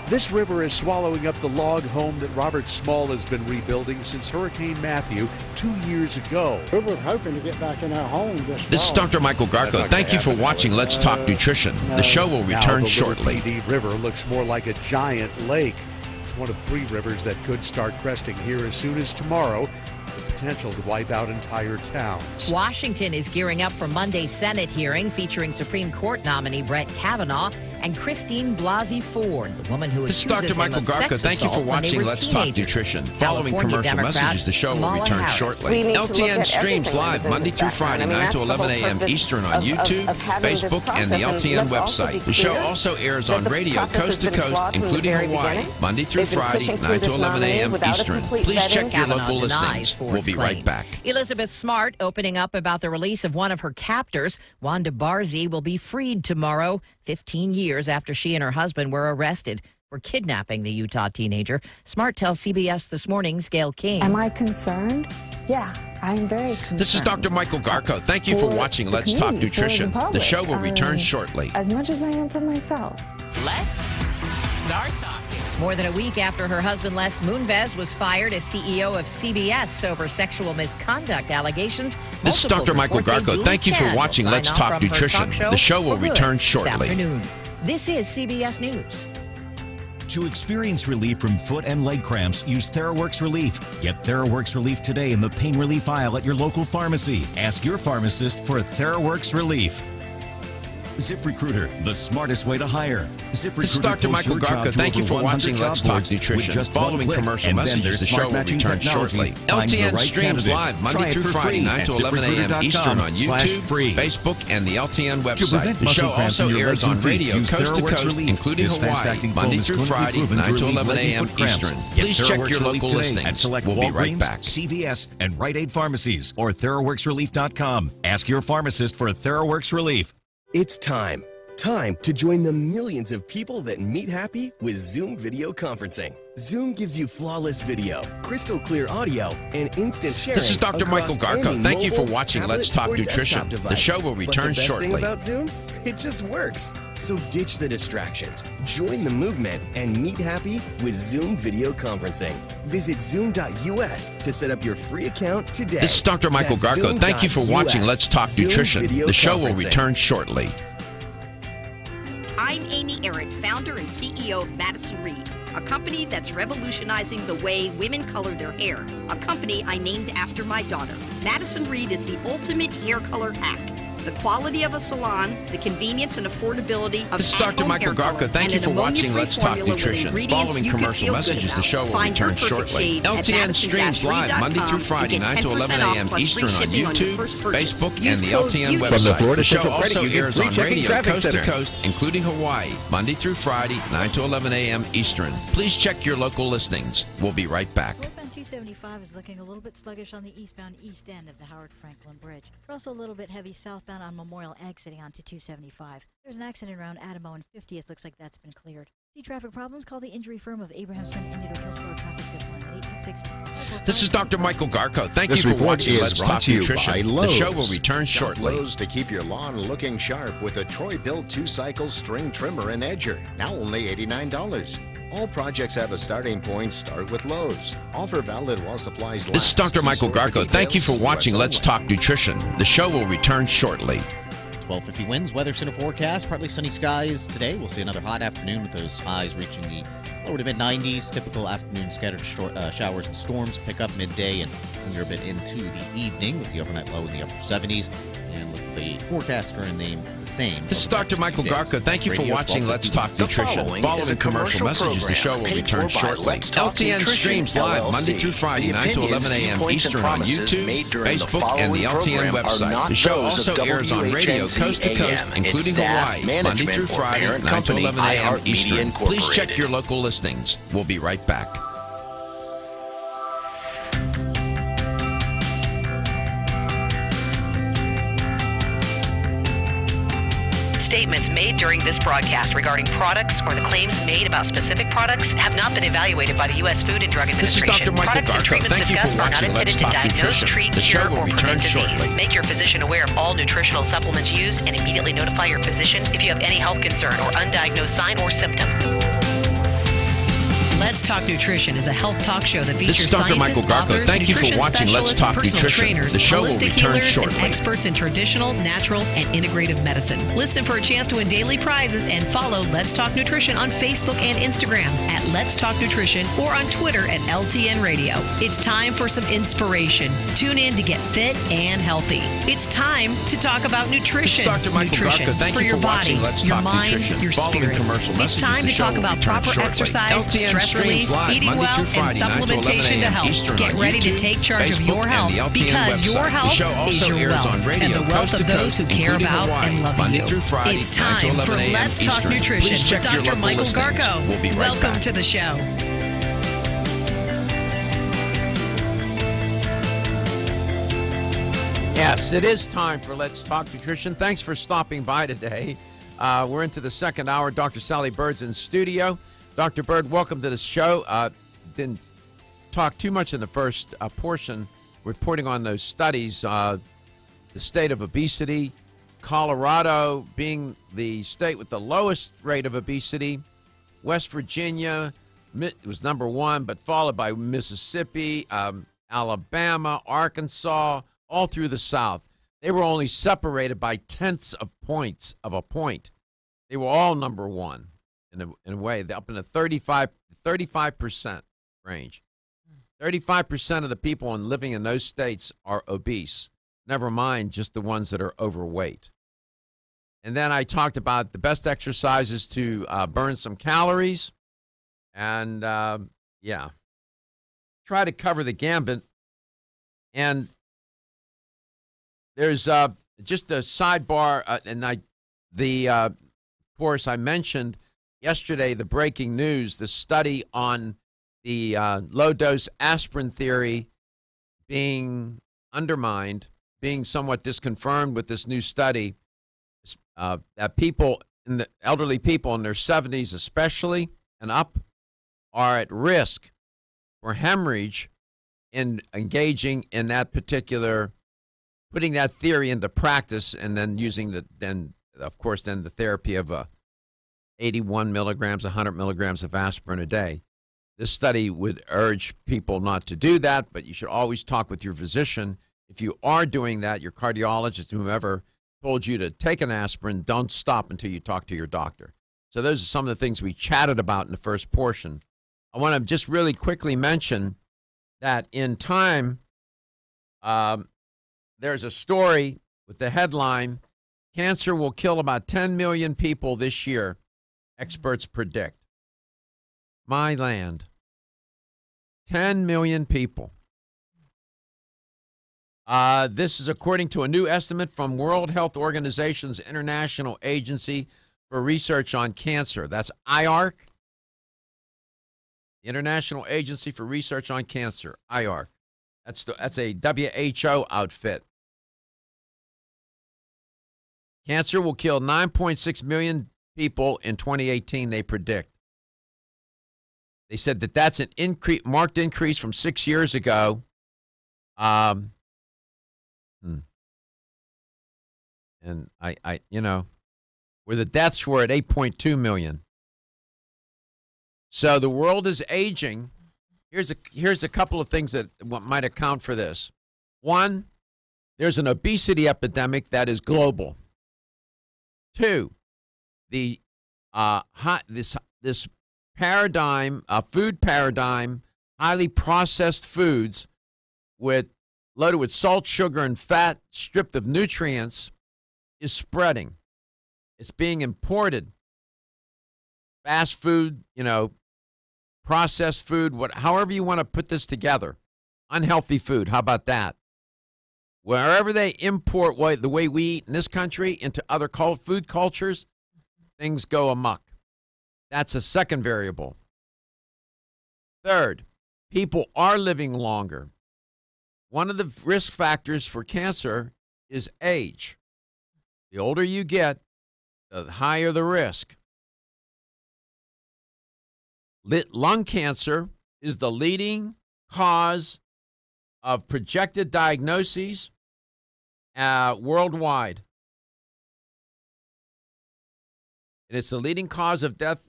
Speaker 12: This river is swallowing up the log home that Robert Small has been rebuilding since Hurricane Matthew 2 years ago.
Speaker 13: We were hoping to get back in our home this
Speaker 1: This is Dr. Michael Garka. Thank you for watching Let's Talk Nutrition. The show will return shortly.
Speaker 12: The River looks more like a giant lake. It's one of 3 rivers that could start cresting here as soon as tomorrow. The potential to wipe out entire towns.
Speaker 9: Washington is gearing up for Monday's Senate hearing featuring Supreme Court nominee Brett Kavanaugh and Christine Blasey Ford, the woman who
Speaker 1: This is
Speaker 9: accuses
Speaker 1: Dr.
Speaker 9: him
Speaker 1: Michael
Speaker 9: of sex
Speaker 1: Garka. Thank you for
Speaker 9: assault when they
Speaker 1: watching
Speaker 9: were
Speaker 1: Let's Talk
Speaker 9: teenagers.
Speaker 1: Nutrition. Following
Speaker 9: California
Speaker 1: commercial
Speaker 9: Democrat
Speaker 1: messages, the show will
Speaker 9: Kamala
Speaker 1: return
Speaker 9: Harris.
Speaker 1: shortly.
Speaker 14: We need to look
Speaker 1: LTN
Speaker 14: at
Speaker 1: streams
Speaker 14: everything
Speaker 1: live
Speaker 14: that's in
Speaker 1: Monday
Speaker 14: this
Speaker 1: through
Speaker 14: background.
Speaker 1: Friday,
Speaker 14: I mean,
Speaker 1: 9 to
Speaker 14: that's the
Speaker 1: 11
Speaker 14: whole
Speaker 1: a.m.
Speaker 14: purpose
Speaker 1: Eastern on YouTube,
Speaker 14: of having this
Speaker 1: Facebook, and
Speaker 14: process.
Speaker 1: the
Speaker 14: And
Speaker 1: LTN
Speaker 14: let's also be
Speaker 1: website. The show
Speaker 14: clear
Speaker 1: also airs
Speaker 14: that
Speaker 1: on
Speaker 14: the
Speaker 1: radio,
Speaker 14: process
Speaker 1: coast to
Speaker 14: has been
Speaker 1: coast,
Speaker 14: flawed from the
Speaker 1: including
Speaker 14: very
Speaker 1: Hawaii,
Speaker 14: beginning.
Speaker 1: Monday through
Speaker 14: They've been
Speaker 1: Friday,
Speaker 14: pushing through
Speaker 1: 9 to
Speaker 14: this
Speaker 1: 11 a.m.
Speaker 14: nominee without a
Speaker 1: Eastern.
Speaker 14: complete
Speaker 1: Please check
Speaker 14: vetting.
Speaker 1: your
Speaker 9: Kavanaugh
Speaker 1: local
Speaker 9: denies
Speaker 1: listings.
Speaker 9: Ford's
Speaker 1: We'll be right
Speaker 9: claims.
Speaker 1: back.
Speaker 9: Elizabeth Smart opening up about the release of one of her captors. Wanda Barzee will be freed tomorrow, 15 years after she and her husband were arrested for kidnapping the Utah teenager. Smart tells CBS This Morning's Gail King.
Speaker 15: Am I concerned? Yeah, I'm very concerned.
Speaker 1: This is Dr. Michael Garka. Thank you for watching Let's Talk Nutrition. The show will return shortly.
Speaker 15: As much as I am for myself.
Speaker 9: Let's start talking. More than a week after her husband Les Moonves was fired as CEO of CBS over sexual misconduct allegations.
Speaker 1: This is Dr. Michael Garka. Thank you for watching Let's Talk Nutrition. The show will return shortly.
Speaker 9: This afternoon. This is CBS News.
Speaker 14: To experience relief from foot and leg cramps, use TheraWorks Relief. Get TheraWorks Relief today in the pain relief aisle at your local pharmacy. Ask your pharmacist for TheraWorks Relief. ZipRecruiter, the smartest way to hire. ZipRecruiter
Speaker 1: This is Dr.
Speaker 14: posts
Speaker 1: Michael
Speaker 14: your job
Speaker 1: Garko.
Speaker 14: to
Speaker 1: Thank you
Speaker 14: over
Speaker 1: for
Speaker 14: 100
Speaker 1: watching
Speaker 14: job
Speaker 1: Let's Talk
Speaker 14: boards with
Speaker 1: Nutrition.
Speaker 14: just
Speaker 1: Following
Speaker 14: one click,
Speaker 1: commercial
Speaker 14: and then
Speaker 1: messages,
Speaker 14: their
Speaker 1: the
Speaker 14: smart
Speaker 1: show will
Speaker 14: matching
Speaker 1: return
Speaker 14: technology
Speaker 1: shortly.
Speaker 14: finds the
Speaker 1: LTN
Speaker 14: right
Speaker 1: streams
Speaker 14: candidates.
Speaker 1: live Monday
Speaker 14: Try it
Speaker 1: through
Speaker 14: for
Speaker 1: Friday,
Speaker 14: free
Speaker 1: 9
Speaker 14: at
Speaker 1: to 11 a.m. Eastern on YouTube,
Speaker 14: ZipRecruiter.com/free.
Speaker 1: Facebook, and the LTN
Speaker 14: To
Speaker 1: website.
Speaker 14: prevent
Speaker 1: The
Speaker 14: muscle
Speaker 1: show
Speaker 14: cramps
Speaker 1: also
Speaker 14: in your
Speaker 1: airs
Speaker 14: legs
Speaker 1: on
Speaker 14: and feet,
Speaker 1: radio
Speaker 14: use
Speaker 1: coast to
Speaker 14: TheraWorks
Speaker 1: coast,
Speaker 14: Relief.
Speaker 1: including
Speaker 14: This
Speaker 1: Hawaii,
Speaker 14: fast-acting
Speaker 1: Monday
Speaker 14: foam is
Speaker 1: through
Speaker 14: clinically
Speaker 1: Friday,
Speaker 14: proven
Speaker 1: 9
Speaker 14: to
Speaker 1: to
Speaker 14: relieve
Speaker 1: 11
Speaker 14: leg and
Speaker 1: a.m.
Speaker 14: foot cramps.
Speaker 1: Eastern.
Speaker 14: Get
Speaker 1: Please check
Speaker 14: TheraWorks
Speaker 1: your
Speaker 14: Relief
Speaker 1: local
Speaker 14: today
Speaker 1: listings.
Speaker 14: at select
Speaker 1: We'll be right
Speaker 14: Walgreens,
Speaker 1: back.
Speaker 14: CVS, and Rite Aid pharmacies or TheraWorksRelief.com. Ask your pharmacist for TheraWorks Relief.
Speaker 16: It's time. Time to join the millions of people that meet happy with Zoom video conferencing. Zoom gives you flawless video, crystal clear audio, and instant sharing.
Speaker 1: This is Dr. Michael
Speaker 16: across
Speaker 1: Garko.
Speaker 16: any
Speaker 1: Thank you for
Speaker 16: mobile,
Speaker 1: watching
Speaker 16: tablet,
Speaker 1: Let's Talk
Speaker 16: or
Speaker 1: Nutrition.
Speaker 16: desktop
Speaker 1: The show will
Speaker 16: device.
Speaker 1: return
Speaker 16: But the best
Speaker 1: shortly.
Speaker 16: thing about Zoom? It just works. So ditch the distractions, join the movement, and meet happy with Zoom video conferencing. Visit Zoom.us to set up your free account today.
Speaker 1: This is Dr. Michael
Speaker 16: That's
Speaker 1: Garko. Thank you for watching
Speaker 16: Zoom.us.
Speaker 1: Let's Talk
Speaker 16: Zoom
Speaker 1: Nutrition.
Speaker 16: video
Speaker 1: The show will
Speaker 16: conferencing.
Speaker 1: return shortly.
Speaker 17: I'm Amy Errett, founder and CEO of Madison Reed, a company that's revolutionizing the way women color their hair, a company I named after my daughter. Madison Reed is the ultimate hair color hack. The quality of a salon, the convenience and affordability of
Speaker 1: This is Dr.
Speaker 17: at-home
Speaker 1: Michael
Speaker 17: hair color,
Speaker 1: Garko. Thank
Speaker 17: and
Speaker 1: you
Speaker 17: an
Speaker 1: for watching
Speaker 17: ammonia-free
Speaker 1: Let's Talk
Speaker 17: formula with
Speaker 1: Nutrition.
Speaker 17: ingredients
Speaker 1: Following
Speaker 17: you can
Speaker 1: commercial
Speaker 17: feel good
Speaker 1: messages, the
Speaker 17: about.
Speaker 1: show will
Speaker 17: Find your
Speaker 1: return
Speaker 17: perfect
Speaker 1: shortly.
Speaker 17: shade at
Speaker 1: LTN streams live Monday through Friday, 9 to 11 a.m. Eastern on YouTube, Facebook, and the LTN website.
Speaker 18: From the Florida
Speaker 1: The show
Speaker 18: Central Credit
Speaker 1: also
Speaker 18: Union
Speaker 1: airs
Speaker 18: Free
Speaker 1: on
Speaker 18: Checking
Speaker 1: radio
Speaker 18: Traffic
Speaker 1: coast
Speaker 18: Center.
Speaker 1: to coast, including Hawaii, Monday through Friday, 9 to 11 a.m. Eastern. Please check your local listings. We'll be right back.
Speaker 19: Northbound 275 is looking a little bit sluggish on the eastbound east end of the Howard Franklin Bridge. We're also a little bit heavy southbound on Memorial exiting onto 275. There's an accident around Adamo and 50th. Looks like that's been cleared. See traffic problems? Call the injury firm of Abrahamson and Hillsborough Traffic Zip Line at 866.
Speaker 1: This is Dr. Michael Garko. Thank
Speaker 20: This
Speaker 1: you for
Speaker 20: report
Speaker 1: watching
Speaker 20: is
Speaker 1: Let's
Speaker 20: brought
Speaker 1: Talk
Speaker 20: to you
Speaker 1: Nutrition.
Speaker 20: by
Speaker 1: The
Speaker 20: Lowe's.
Speaker 1: show will return
Speaker 20: Shop
Speaker 1: shortly.
Speaker 20: Lowe's to keep your lawn looking sharp with a Troy-built 2-cycle string trimmer and edger. Now only $89. All projects have a starting point. Start with Lowe's. Offer valid while supplies last.
Speaker 1: This is Dr. Michael
Speaker 20: See store for
Speaker 1: Garko. Thank you for
Speaker 20: details.
Speaker 1: watching
Speaker 20: US
Speaker 1: Let's Talk Nutrition. The show will return shortly.
Speaker 5: 12:50 winds. Weather center forecast. Partly sunny skies today. We'll see another hot afternoon with those highs reaching the lower to mid-90s. Typical afternoon scattered showers and storms pick up midday and linger a bit into the evening with the overnight low in the upper 70s. And with the forecast remain the same.
Speaker 1: This is Dr. Michael Garko. Thank you for watching Let's Talk Nutrition. Following commercial messages, the show will return shortly. LTN streams live Monday through Friday, 9 to 11 a.m. Eastern on YouTube, Facebook, and the LTN website. The show also airs on radio coast to coast, including Hawaii, Monday through Friday, 9 to 11 a.m. Eastern. Please check your local listings. We'll be right back.
Speaker 21: Statements made during this broadcast regarding products or the claims made about specific products have not been evaluated by the U.S. Food and Drug
Speaker 1: This is
Speaker 21: Administration.
Speaker 1: Dr. Michael
Speaker 21: Products and
Speaker 1: Garko.
Speaker 21: treatments
Speaker 1: Thank you for
Speaker 21: discussed are not
Speaker 1: watching
Speaker 21: intended
Speaker 1: Let's
Speaker 21: to
Speaker 1: Talk
Speaker 21: diagnose,
Speaker 1: Nutrition.
Speaker 21: treat,
Speaker 1: The show
Speaker 21: cure,
Speaker 1: will
Speaker 21: or
Speaker 1: return
Speaker 21: prevent disease.
Speaker 1: shortly.
Speaker 21: Make your physician aware of all nutritional supplements used and immediately notify your physician if you have any health concern or undiagnosed sign or symptom. Let's Talk Nutrition is a health talk show that
Speaker 1: This
Speaker 21: features
Speaker 1: is Dr.
Speaker 21: scientists,
Speaker 1: Michael Garko.
Speaker 21: authors,
Speaker 1: Thank you for
Speaker 21: nutrition
Speaker 1: watching Let's
Speaker 21: specialists,
Speaker 1: Talk
Speaker 21: personal
Speaker 1: Nutrition.
Speaker 21: trainers,
Speaker 1: The show will
Speaker 21: holistic
Speaker 1: return
Speaker 21: healers,
Speaker 1: shortly.
Speaker 21: and experts in traditional, natural, and integrative medicine. Listen for a chance to win daily prizes and follow Let's Talk Nutrition on Facebook and Instagram at Let's Talk Nutrition or on Twitter at LTN Radio. It's time for some inspiration. Tune in to get fit and healthy. It's time to talk about nutrition.
Speaker 1: This is Dr. Michael
Speaker 21: nutrition
Speaker 1: Garko. Thank
Speaker 21: for
Speaker 1: you
Speaker 21: your
Speaker 1: for
Speaker 21: body,
Speaker 1: watching Let's
Speaker 21: your
Speaker 1: Talk
Speaker 21: mind,
Speaker 1: Nutrition.
Speaker 21: your
Speaker 1: Following
Speaker 21: spirit.
Speaker 1: commercial
Speaker 21: It's
Speaker 1: messages,
Speaker 21: time
Speaker 1: the
Speaker 21: to
Speaker 1: show
Speaker 21: talk
Speaker 1: will
Speaker 21: about
Speaker 1: return
Speaker 21: proper
Speaker 1: shortly.
Speaker 21: exercise,
Speaker 1: LTN
Speaker 21: stress
Speaker 1: streams
Speaker 21: relief,
Speaker 1: live
Speaker 21: eating
Speaker 1: Monday
Speaker 21: well,
Speaker 1: through
Speaker 21: and
Speaker 1: Friday, 9 to 11
Speaker 21: supplementation to
Speaker 1: a.m.
Speaker 21: health.
Speaker 1: Eastern
Speaker 21: Get
Speaker 1: on
Speaker 21: ready to
Speaker 1: YouTube,
Speaker 21: take charge of
Speaker 1: Facebook,
Speaker 21: your
Speaker 1: and
Speaker 21: health
Speaker 1: the LTN
Speaker 21: because
Speaker 1: website.
Speaker 21: your
Speaker 1: The
Speaker 21: health
Speaker 1: show
Speaker 21: is
Speaker 1: also
Speaker 21: your
Speaker 1: airs
Speaker 21: wealth
Speaker 1: on radio,
Speaker 21: and the wealth
Speaker 1: coast
Speaker 21: of
Speaker 1: to
Speaker 21: those
Speaker 1: coast,
Speaker 21: who care
Speaker 1: including
Speaker 21: about
Speaker 1: Hawaii,
Speaker 21: and love
Speaker 1: Monday
Speaker 21: you.
Speaker 1: through Friday,
Speaker 21: It's
Speaker 1: 9 to
Speaker 21: time
Speaker 1: 11
Speaker 21: for
Speaker 1: a.m.
Speaker 21: Let's Talk
Speaker 1: Eastern.
Speaker 21: Nutrition
Speaker 1: Please
Speaker 21: with
Speaker 1: check your
Speaker 21: Dr.
Speaker 1: local
Speaker 21: Michael
Speaker 1: listings.
Speaker 21: Garko.
Speaker 1: We'll be right
Speaker 21: Welcome
Speaker 1: back.
Speaker 21: to the show.
Speaker 1: Yes, it is time for Let's Talk Nutrition. Thanks for stopping by today. We're into the second hour. Dr. Sally Bird's in studio. Dr. Bird, welcome to the show. Didn't talk too much in the first portion, reporting on those studies. The state of obesity, Colorado being the state with the lowest rate of obesity. West Virginia was number one, but followed by Mississippi, Alabama, Arkansas, all through the South. They were only separated by tenths of points of a point. They were all number one. in a way, up in the 35% range. 35% of the people living in those states are obese, never mind just the ones that are overweight. And then I talked about the best exercises to burn some calories. And, try to cover the gambit. And there's just a sidebar, of course, I mentioned yesterday the breaking news, the study on the low-dose aspirin theory being undermined, being somewhat disconfirmed with this new study, that elderly people in their 70s especially and up are at risk for hemorrhage in engaging in that particular, putting that theory into practice, and then using the therapy of 81 milligrams, 100 milligrams of aspirin a day. This study would urge people not to do that, but you should always talk with your physician. If you are doing that, your cardiologist, whomever told you to take an aspirin, don't stop until you talk to your doctor. So those are some of the things we chatted about in the first portion. I want to just really quickly mention that in Time, there's a story with the headline, "Cancer will kill about 10 million people this year, experts predict." My land. 10 million people. This is according to a new estimate from World Health Organization's International Agency for Research on Cancer. That's IARC. The International Agency for Research on Cancer, IARC. That's a WHO outfit. Cancer will kill 9.6 million people in 2018, they predict. They said that that's an marked increase from 6 years ago. And where the deaths were at 8.2 million. So the world is aging. Here's a couple of things that might account for this. One, there's an obesity epidemic that is global. Two, the this paradigm, food paradigm, highly processed foods loaded with salt, sugar, and fat, stripped of nutrients, is spreading. It's being imported. Fast food, processed food, however you want to put this together. Unhealthy food, how about that? Wherever they import the way we eat in this country into other food cultures, things go amok. That's a second variable. Third, people are living longer. One of the risk factors for cancer is age. The older you get, the higher the risk. Lung cancer is the leading cause of projected diagnoses worldwide. And it's the leading cause of death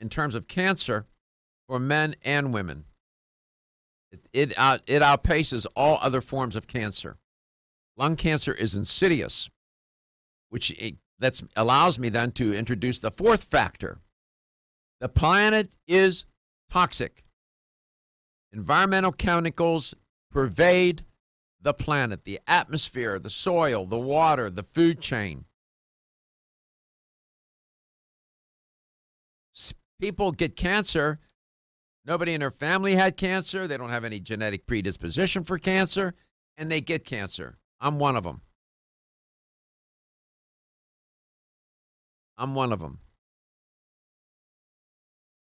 Speaker 1: in terms of cancer for men and women. It outpaces all other forms of cancer. Lung cancer is insidious, that allows me then to introduce the fourth factor. The planet is toxic. Environmental chemicals pervade the planet, the atmosphere, the soil, the water, the food chain. People get cancer. Nobody in their family had cancer. They don't have any genetic predisposition for cancer, and they get cancer. I'm one of them.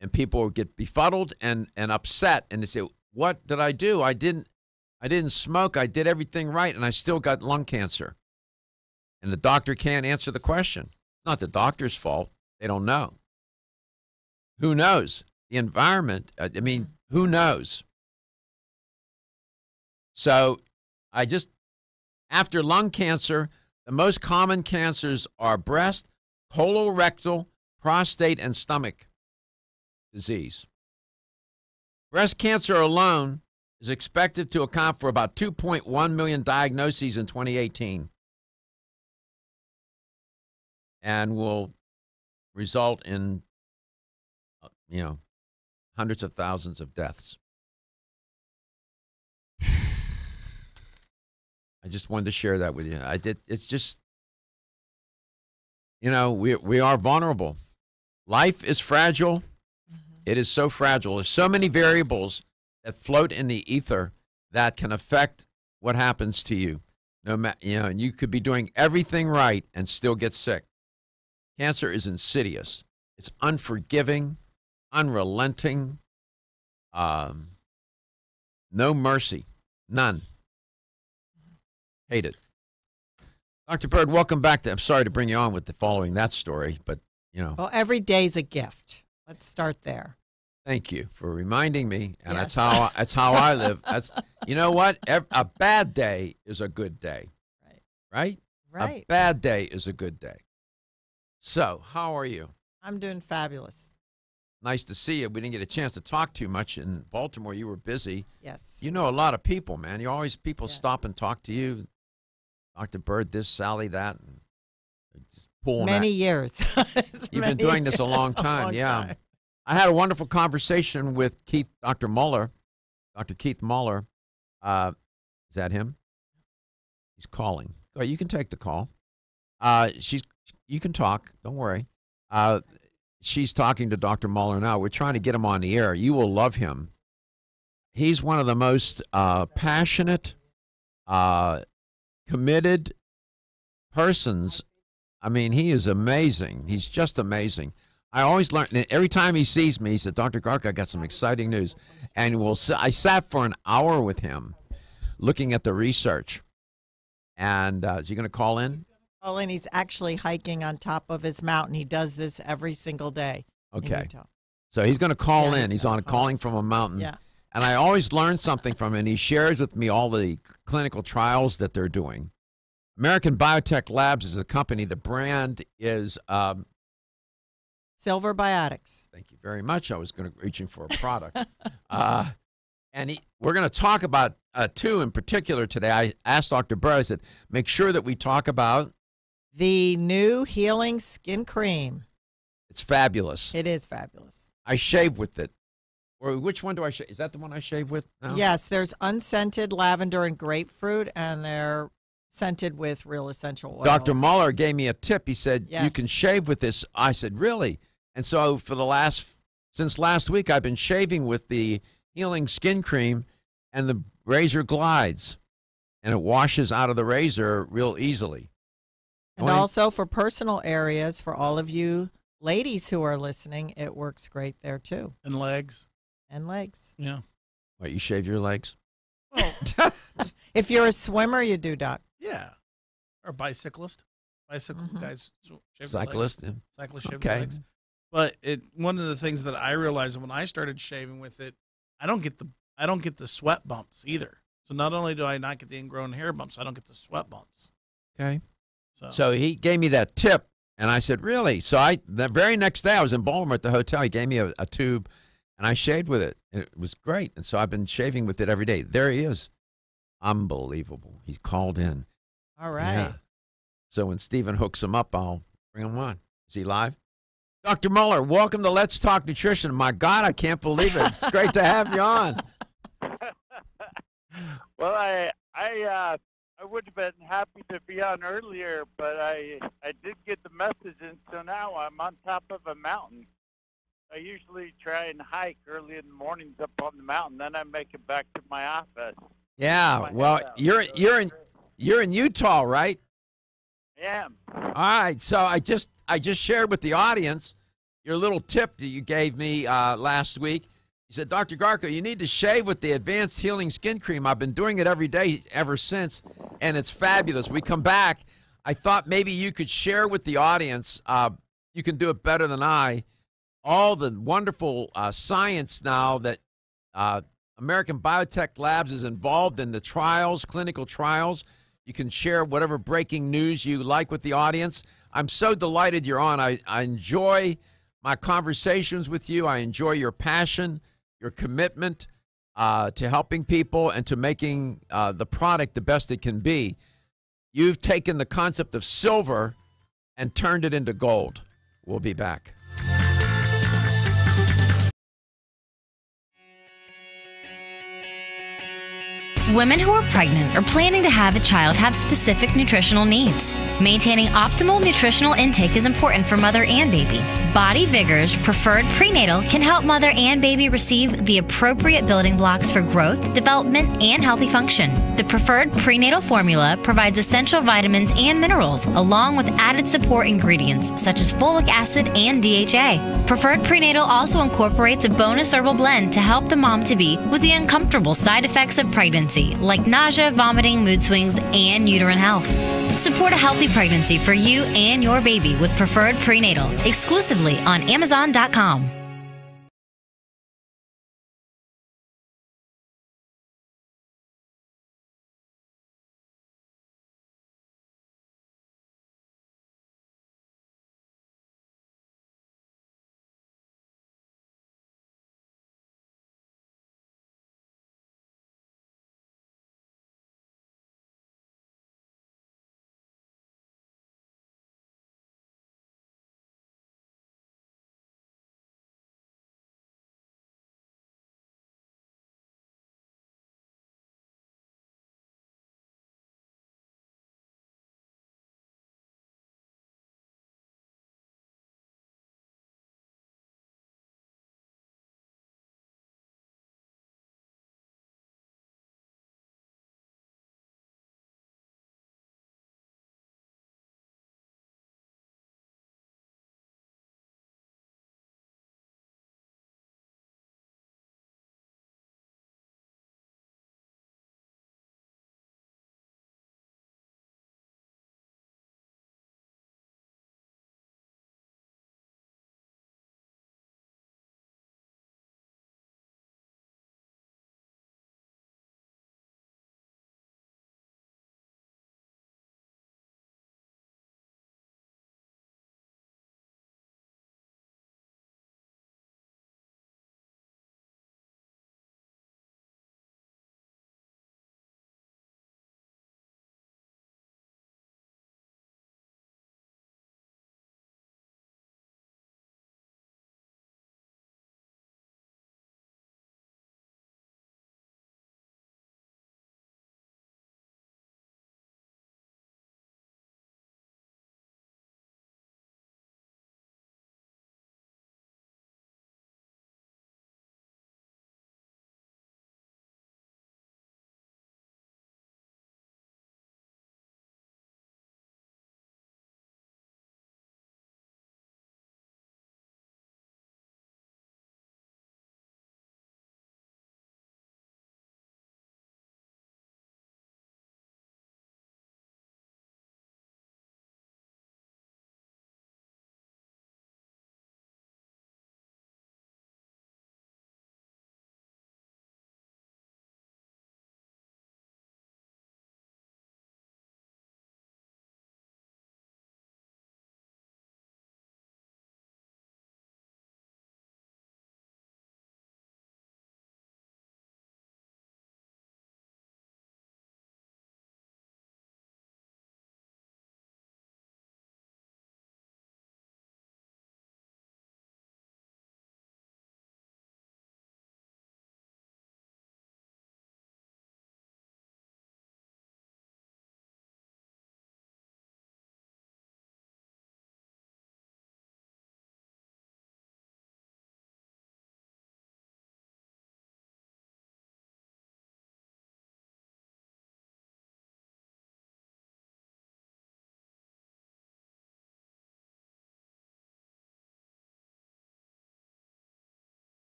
Speaker 1: And people get befuddled and upset, and they say, "What did I do? I didn't smoke. I did everything right, and I still got lung cancer." And the doctor can't answer the question. It's not the doctor's fault. They don't know. Who knows? The environment, who knows? So after lung cancer, the most common cancers are breast, colorectal, prostate, and stomach disease. Breast cancer alone is expected to account for about 2.1 million diagnoses in 2018 and will result in hundreds of thousands of deaths. I just wanted to share that with you. I did. It's just, we are vulnerable. Life is fragile. Mm-hmm. It is so fragile. There's so many variables that float in the ether that can affect what happens to you. And you could be doing everything right and still get sick. Cancer is insidious. It's unforgiving, unrelenting, no mercy, none. Hate it. Dr. Bird, welcome back. I'm sorry to bring you on with the following that story, but
Speaker 2: Well, every day's a gift. Let's start there.
Speaker 1: Thank you for reminding me, and yes. that's how I live. That's you know what? A bad day is a good day. Right? A bad day is a good day. So, how are you?
Speaker 2: I'm doing fabulous.
Speaker 1: Nice to see you. We didn't get a chance to talk too much in Baltimore. You were busy.
Speaker 2: Yes.
Speaker 1: You know a lot of people, man. People stop and talk to you. Dr. Bird, this, Sally, that. And just pulling
Speaker 2: many years.
Speaker 1: You've been doing this a long time. Time. I had a wonderful conversation with Dr. Muller, Dr. Keith Muller. Is that him? He's calling. Go ahead, you can take the call. You can talk. Don't worry. She's talking to Dr. Muller now. We're trying to get him on the air. You will love him. He's one of the most passionate, committed persons. I mean, he is amazing. He's just amazing. I always learn, and every time he sees me, he said, Dr. Garka, I got some exciting news. And I sat for an hour with him looking at the research. And is he going to call in?
Speaker 2: Call in. He's actually hiking on top of his mountain. He does this every single day.
Speaker 1: Okay. So he's going to call in. He's on calling from a mountain.
Speaker 2: Yeah.
Speaker 1: And I always learn something from him. He shares with me all the clinical trials that they're doing. American Biotech Labs is a company. The brand is
Speaker 2: Silver Biotics.
Speaker 1: Thank you very much. I was reaching for a product. We're going to talk about two in particular today. I asked Dr. Bird, I said, make sure that we talk about
Speaker 2: the new Healing Skin Cream.
Speaker 1: It's fabulous.
Speaker 2: It is fabulous.
Speaker 1: I shave with it. Or which one do I shave? Is that the one I shave with now?
Speaker 2: Yes, there's unscented lavender and grapefruit, and they're scented with real essential oils.
Speaker 1: Dr. Muller gave me a tip. He said,
Speaker 2: yes,
Speaker 1: you can shave with this. I said, really? And so since last week, I've been shaving with the Healing Skin Cream, and the razor glides, and it washes out of the razor real easily.
Speaker 2: And also for personal areas, for all of you ladies who are listening, it works great there too.
Speaker 4: And legs.
Speaker 2: And legs.
Speaker 4: Yeah.
Speaker 1: What, you shave your legs?
Speaker 4: Oh.
Speaker 2: If you're a swimmer, you do, Doc.
Speaker 4: Yeah. Or a bicyclist. Bicycle guys shave
Speaker 1: Cyclist.
Speaker 4: their legs. Cyclist shave their legs. But one of the things that I realized when I started shaving with it, I don't get the sweat bumps either. So not only do I not get the ingrown hair bumps, I don't get the sweat bumps.
Speaker 1: Okay. So he gave me that tip, and I said, really? So the very next day I was in Baltimore at the hotel. He gave me a tube, and I shaved with it. It was great. And so I've been shaving with it every day. There he is. Unbelievable. He's called in.
Speaker 2: All right.
Speaker 1: Yeah. So when Stephen hooks him up, I'll bring him on. Is he live? Dr. Muller, welcome to Let's Talk Nutrition. My God, I can't believe it. It's great to have you on.
Speaker 18: Well, I would have been happy to be on earlier, but I did get the message, and so now I'm on top of a mountain. I usually try and hike early in the mornings up on the mountain, then I make it back to my office.
Speaker 1: Yeah, well, you're in Utah, right?
Speaker 18: I am.
Speaker 1: All right, so I just shared with the audience your little tip that you gave me last week. You said, Dr. Garko, you need to shave with the Advanced Healing Skin Cream. I've been doing it every day ever since, and it's fabulous. We come back. I thought maybe you could share with the audience, you can do it better than I, all the wonderful science now that American Biotech Labs is involved in the trials, clinical trials. You can share whatever breaking news you like with the audience. I'm so delighted you're on. I enjoy my conversations with you. I enjoy your passion, your commitment to helping people and to making the product the best it can be. You've taken the concept of silver and turned it into gold. We'll be back.
Speaker 6: Women who are pregnant or planning to have a child have specific nutritional needs. Maintaining optimal nutritional intake is important for mother and baby. Body Vigor's Preferred Prenatal can help mother and baby receive the appropriate building blocks for growth, development, and healthy function. The Preferred Prenatal formula provides essential vitamins and minerals, along with added support ingredients such as folic acid and DHA. Preferred Prenatal also incorporates a bonus herbal blend to help the mom-to-be with the uncomfortable side effects of pregnancy, like nausea, vomiting, mood swings, and uterine health. Support a healthy pregnancy for you and your baby with Preferred Prenatal, exclusively on Amazon.com.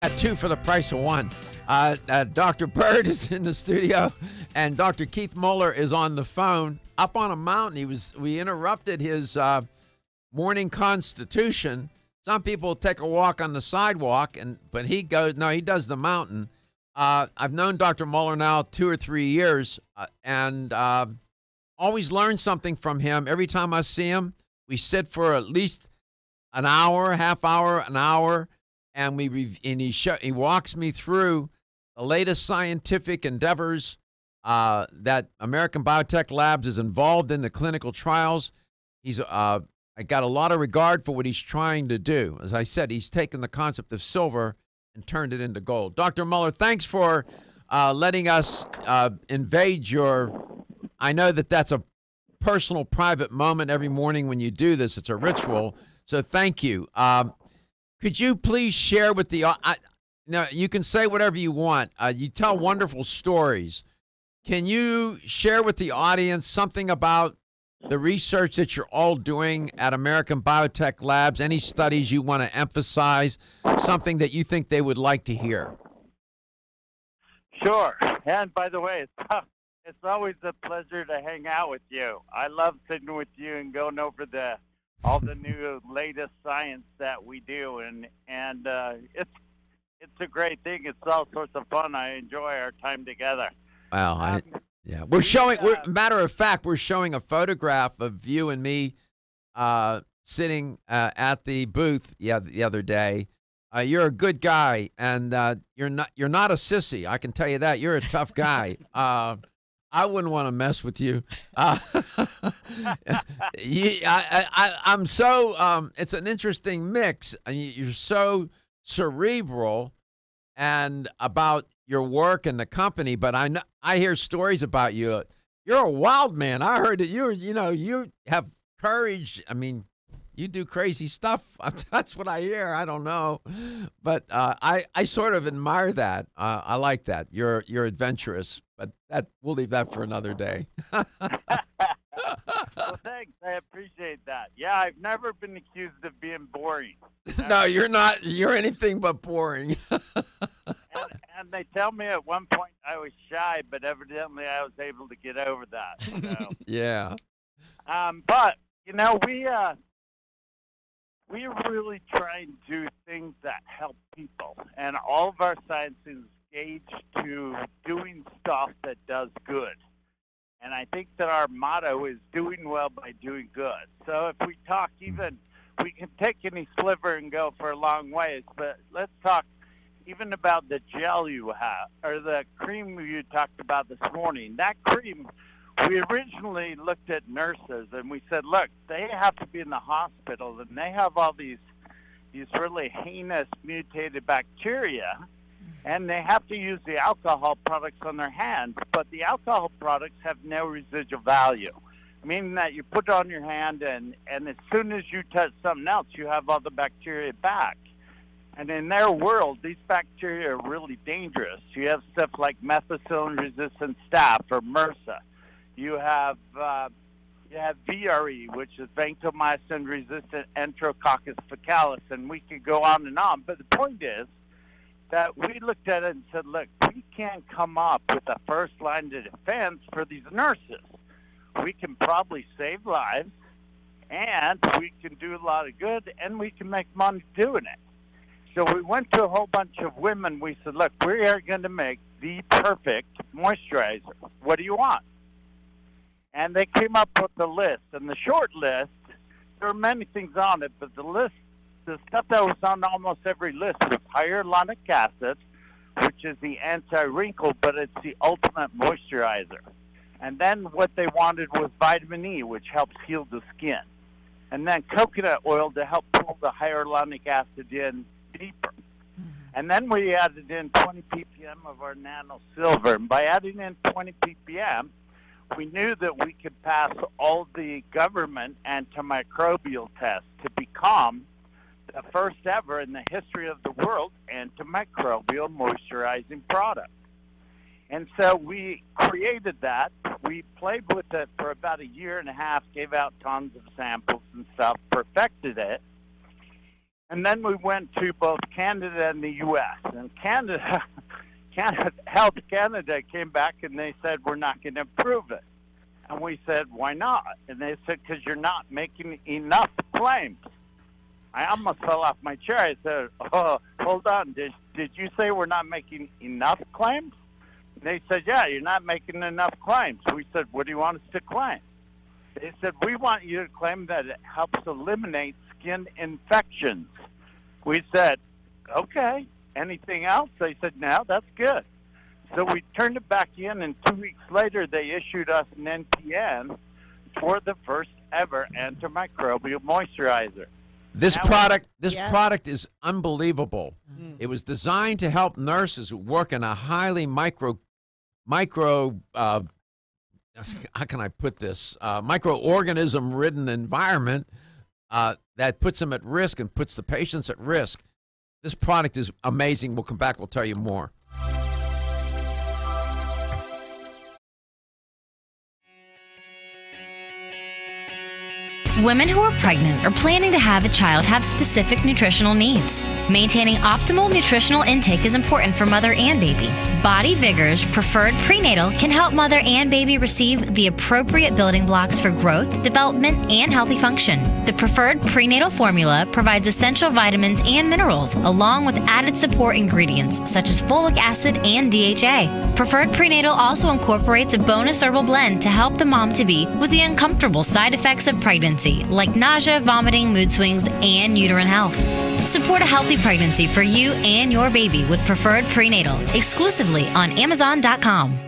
Speaker 1: Got two for the price of one. Dr. Bird is in the studio, and Dr. Keith Moeller is on the phone up on a mountain. We interrupted his morning constitution. Some people take a walk on the sidewalk, but he does the mountain. I've known Dr. Moeller now 2 or 3 years, and always learn something from him. Every time I see him, we sit for at least an hour, half hour, an hour, and he walks me through the latest scientific endeavors that American Biotech Labs is involved in the clinical trials. I got a lot of regard for what he's trying to do. As I said, he's taken the concept of silver and turned it into gold. Dr. Muller, thanks for letting us invade I know that's a personal, private moment every morning when you do this. It's a ritual. So thank you. Could you please share with you can say whatever you want. You tell wonderful stories. Can you share with the audience something about the research that you're all doing at American Biotech Labs? Any studies you want to emphasize, something that you think they would like to hear?
Speaker 18: Sure. And by the way, it's always a pleasure to hang out with you. I love sitting with you and going over all the new latest science that we do, and it's a great thing. It's all sorts of fun. I enjoy our time together.
Speaker 1: Wow. Matter of fact, we're showing a photograph of you and me sitting at the booth the other day. You're a good guy, and you're not a sissy. I can tell you that. You're a tough guy. I wouldn't want to mess with you. I'm so. It's an interesting mix. You're so cerebral, and about your work and the company, but I hear stories about you. You're a wild man. I heard that you have courage. I mean, you do crazy stuff. That's what I hear. I don't know, but I sort of admire that. I like that. You're adventurous, but we'll leave that for another day.
Speaker 18: Well, thanks. I appreciate that. Yeah, I've never been accused of being boring.
Speaker 1: No, you're not. You're anything but boring.
Speaker 18: And they tell me at one point I was shy, but evidently I was able to get over that. So.
Speaker 1: Yeah.
Speaker 18: But we really try and do things that help people, and all of our science is engaged to doing stuff that does good. And I think that our motto is doing well by doing good. So if we talk we can take any sliver and go for a long ways, but let's talk even about the gel you have, or the cream you talked about this morning. That cream, we originally looked at nurses and we said, look, they have to be in the hospital and they have all these really heinous mutated bacteria, and they have to use the alcohol products on their hands, but the alcohol products have no residual value, meaning that you put it on your hand and as soon as you touch something else, you have all the bacteria back. And in their world, these bacteria are really dangerous. You have stuff like methicillin-resistant staph, or MRSA. You have VRE, which is vancomycin-resistant Enterococcus faecalis, and we could go on and on. But the point is that we looked at it and said, look, we can't come up with a first line of defense for these nurses. We can probably save lives, and we can do a lot of good, and we can make money doing it. So we went to a whole bunch of women. We said, look, we are going to make the perfect moisturizer. What do you want? And they came up with the list. And the short list, there were many things on it, but the stuff that was on almost every list was hyaluronic acid, which is the anti-wrinkle, but it's the ultimate moisturizer. And then what they wanted was vitamin E, which helps heal the skin. And then coconut oil to help pull the hyaluronic acid in deeper. And then we added in 20 ppm of our nano silver. And by adding in 20 ppm, we knew that we could pass all the government antimicrobial tests to become the first ever in the history of the world antimicrobial moisturizing product. And so we created that. We played with it for about a year and a half, gave out tons of samples and stuff, perfected it. And then we went to both Canada and the U.S. And Health Canada came back and they said, we're not going to approve it. And we said, why not? And they said, because you're not making enough claims. I almost fell off my chair. I said, oh, hold on. Did you say we're not making enough claims? And they said, yeah, you're not making enough claims. We said, what do you want us to claim? They said, we want you to claim that it helps eliminate skin infections. We said, okay, anything else? They said, no, that's good. So we turned it back in, and 2 weeks later, they issued us an NPN for the first ever antimicrobial moisturizer.
Speaker 1: This
Speaker 18: Now-
Speaker 1: product is unbelievable. It was designed to help nurses who work in a highly how can I put this, microorganism-ridden environment that puts them at risk and puts the patients at risk. This product is amazing. We'll come back. We'll tell you more.
Speaker 6: Women who are pregnant or planning to have a child have specific nutritional needs. Maintaining optimal nutritional intake is important for mother and baby. Body Vigor's Preferred Prenatal can help mother and baby receive the appropriate building blocks for growth, development, and healthy function. The Preferred Prenatal formula provides essential vitamins and minerals, along with added support ingredients such as folic acid and DHA. Preferred Prenatal also incorporates a bonus herbal blend to help the mom-to-be with the uncomfortable side effects of pregnancy, like nausea, vomiting, mood swings, and uterine health. Support a healthy pregnancy for you and your baby with Preferred Prenatal, exclusively on Amazon.com.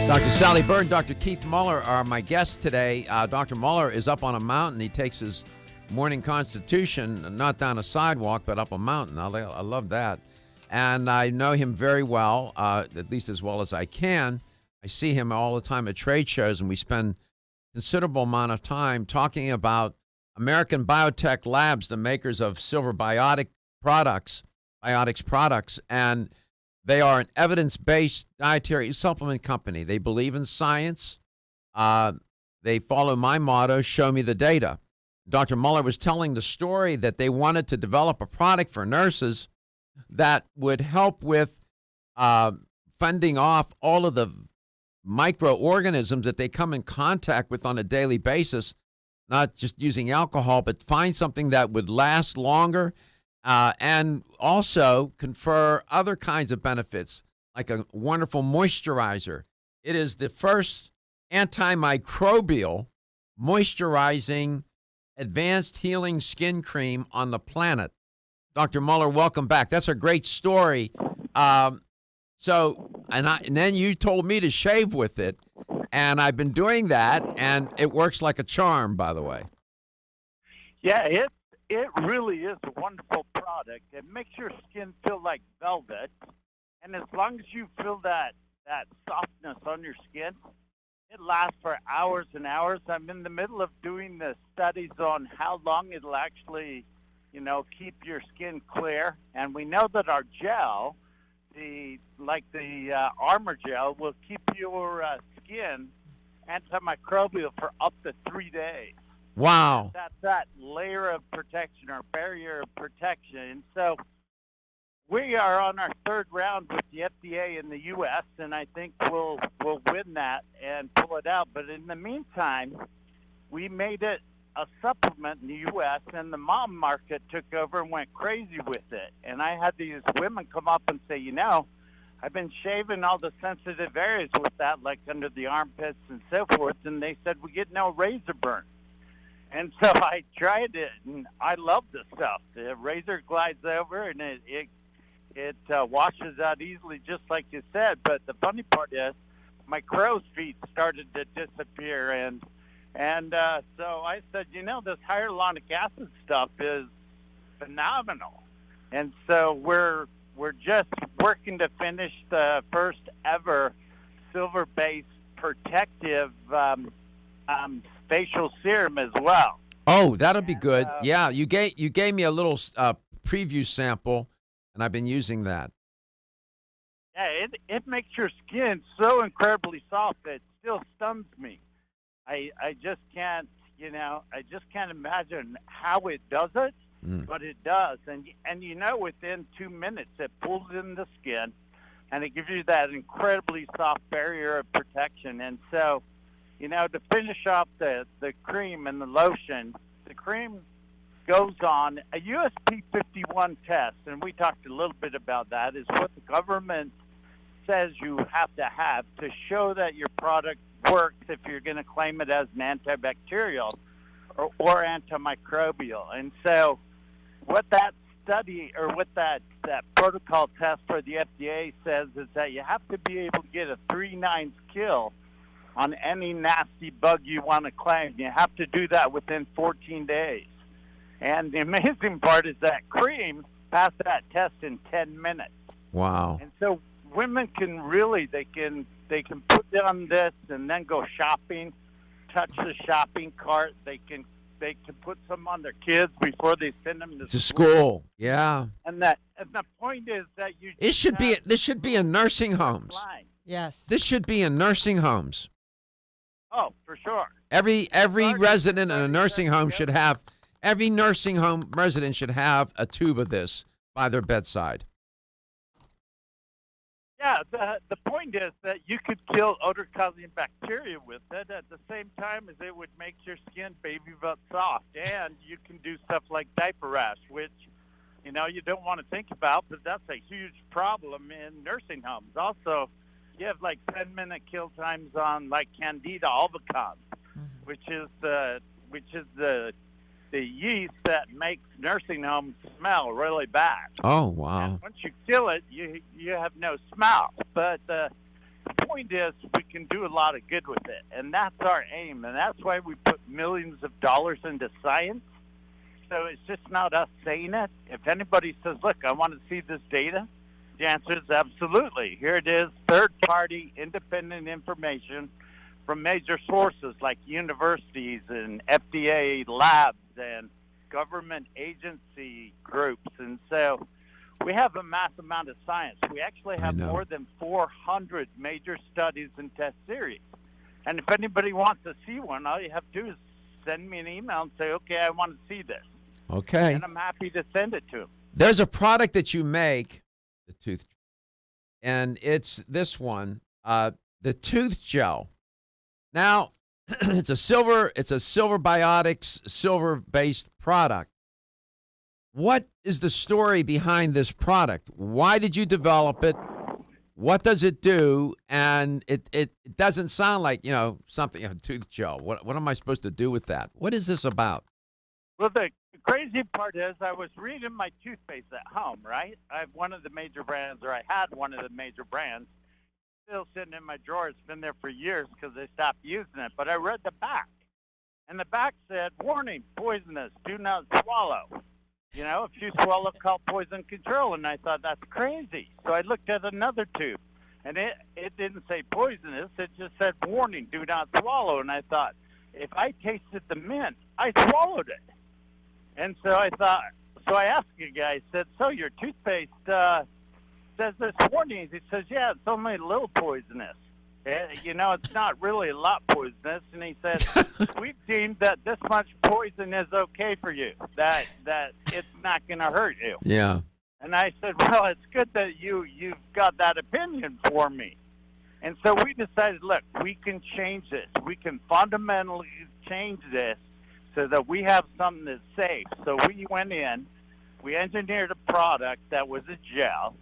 Speaker 1: Dr. Sally Bird and Dr. Keith Muller are my guests today. Dr. Muller is up on a mountain. He takes his morning constitution, not down a sidewalk, but up a mountain. I love that. And I know him very well, at least as well as I can. I see him all the time at trade shows, and we spend considerable amount of time talking about American Biotech Labs, the makers of Silver Biotics products, and they are an evidence-based dietary supplement company. They believe in science. They follow my motto, show me the data. Dr. Muller was telling the story that they wanted to develop a product for nurses that would help with fending off all of the microorganisms that they come in contact with on a daily basis, not just using alcohol, but find something that would last longer and also confer other kinds of benefits, like a wonderful moisturizer. It is the first antimicrobial moisturizing advanced healing skin cream on the planet. Dr. Muller, welcome back. That's a great story. And then you told me to shave with it, and I've been doing that, and it works like a charm, by the way.
Speaker 18: Yeah, it really is a wonderful product. It makes your skin feel like velvet, and as long as you feel that softness on your skin, it lasts for hours and hours. I'm in the middle of doing the studies on how long it'll actually, keep your skin clear. And we know that our gel, the Armor Gel, will keep your skin antimicrobial for up to 3 days.
Speaker 1: Wow.
Speaker 18: That's that layer of protection or barrier of protection. So we are on our third round with the FDA in the U.S., and I think we'll win that and pull it out. But in the meantime, we made it a supplement in the U.S., and the mom market took over and went crazy with it. And I had these women come up and say, I've been shaving all the sensitive areas with that, like under the armpits and so forth, and they said we get no razor burn. And so I tried it, and I love the stuff. The razor glides over, and it washes out easily, just like you said. But the funny part is, my crow's feet started to disappear, and so I said, this hyaluronic acid stuff is phenomenal. And so we're just working to finish the first ever silver-based protective facial serum as well.
Speaker 1: Oh, that'll be good. Yeah, you gave me a little preview sample, and I've been using that.
Speaker 18: Yeah, it makes your skin so incredibly soft that it still stuns me. I just can't, I just can't imagine how it does it, but it does. And within 2 minutes, it pulls in the skin, and it gives you that incredibly soft barrier of protection. And so, to finish off the cream and the lotion, the cream goes on a USP 51 test, and we talked a little bit about that, is what the government says you have to show that your product works if you're going to claim it as an antibacterial or antimicrobial. And so what that study or what that protocol test for the FDA says is that you have to be able to get a 3/9 kill on any nasty bug you want to claim. You have to do that within 14 days. And the amazing part is that cream passed that test in 10 minutes.
Speaker 1: Wow.
Speaker 18: And so women can really, they can put on this and then go shopping, touch the shopping cart. They can put some on their kids before they send them to
Speaker 1: school. Yeah.
Speaker 18: And the point is that
Speaker 1: this should be in nursing homes.
Speaker 2: Yes.
Speaker 1: This should be in nursing homes.
Speaker 18: Oh, for sure.
Speaker 1: Every resident in a nursing home should have. Every nursing home resident should have a tube of this by their bedside.
Speaker 18: Yeah, the point is that you could kill odor-causing bacteria with it at the same time as it would make your skin baby butt soft. And you can do stuff like diaper rash, which, you don't want to think about, but that's a huge problem in nursing homes. Also, you have like 10-minute kill times on like Candida albicans, which is the yeast that makes nursing homes smell really bad.
Speaker 1: Oh, wow.
Speaker 18: And once you kill it, you have no smell. But the point is we can do a lot of good with it, and that's our aim, and that's why we put millions of dollars into science. So it's just not us saying it. If anybody says, look, I want to see this data, the answer is absolutely. Here it is, third-party independent information from major sources like universities and FDA labs and government agency groups. And so we have a massive amount of science. We actually have more than 400 major studies and test series. And if anybody wants to see one, all you have to do is send me an email and say, okay, I want to see this.
Speaker 1: Okay.
Speaker 18: And I'm happy to send it to them.
Speaker 1: There's a product that you make, the tooth, and it's this one, the tooth gel. Now, it's a silver biotics, silver-based product. What is the story behind this product? Why did you develop it? What does it do? And it doesn't sound like, something, a tooth gel. What am I supposed to do with that? What is this about?
Speaker 18: Well, the crazy part is I was reading my toothpaste at home, right? I have one of the major brands, or I had one of the major brands, still sitting in my drawer. It's been there for years because I stopped using it. But I read the back, and the back said, warning, poisonous, do not swallow. If you swallow, call poison control. And I thought, that's crazy. So I looked at another tube, and it didn't say poisonous. It just said, warning, do not swallow. And I thought, if I tasted the mint, I swallowed it. And so I thought, so I asked the guy, I said, so your toothpaste says there's warnings. He says, yeah, it's only a little poisonous. It's not really a lot poisonous. And he said, we've deemed that this much poison is okay for you, that it's not going to hurt you.
Speaker 1: Yeah.
Speaker 18: And I said, well, it's good that you've got that opinion for me. And so we decided, look, we can change this. We can fundamentally change this so that we have something that's safe. So we went in, we engineered a product that was a gel,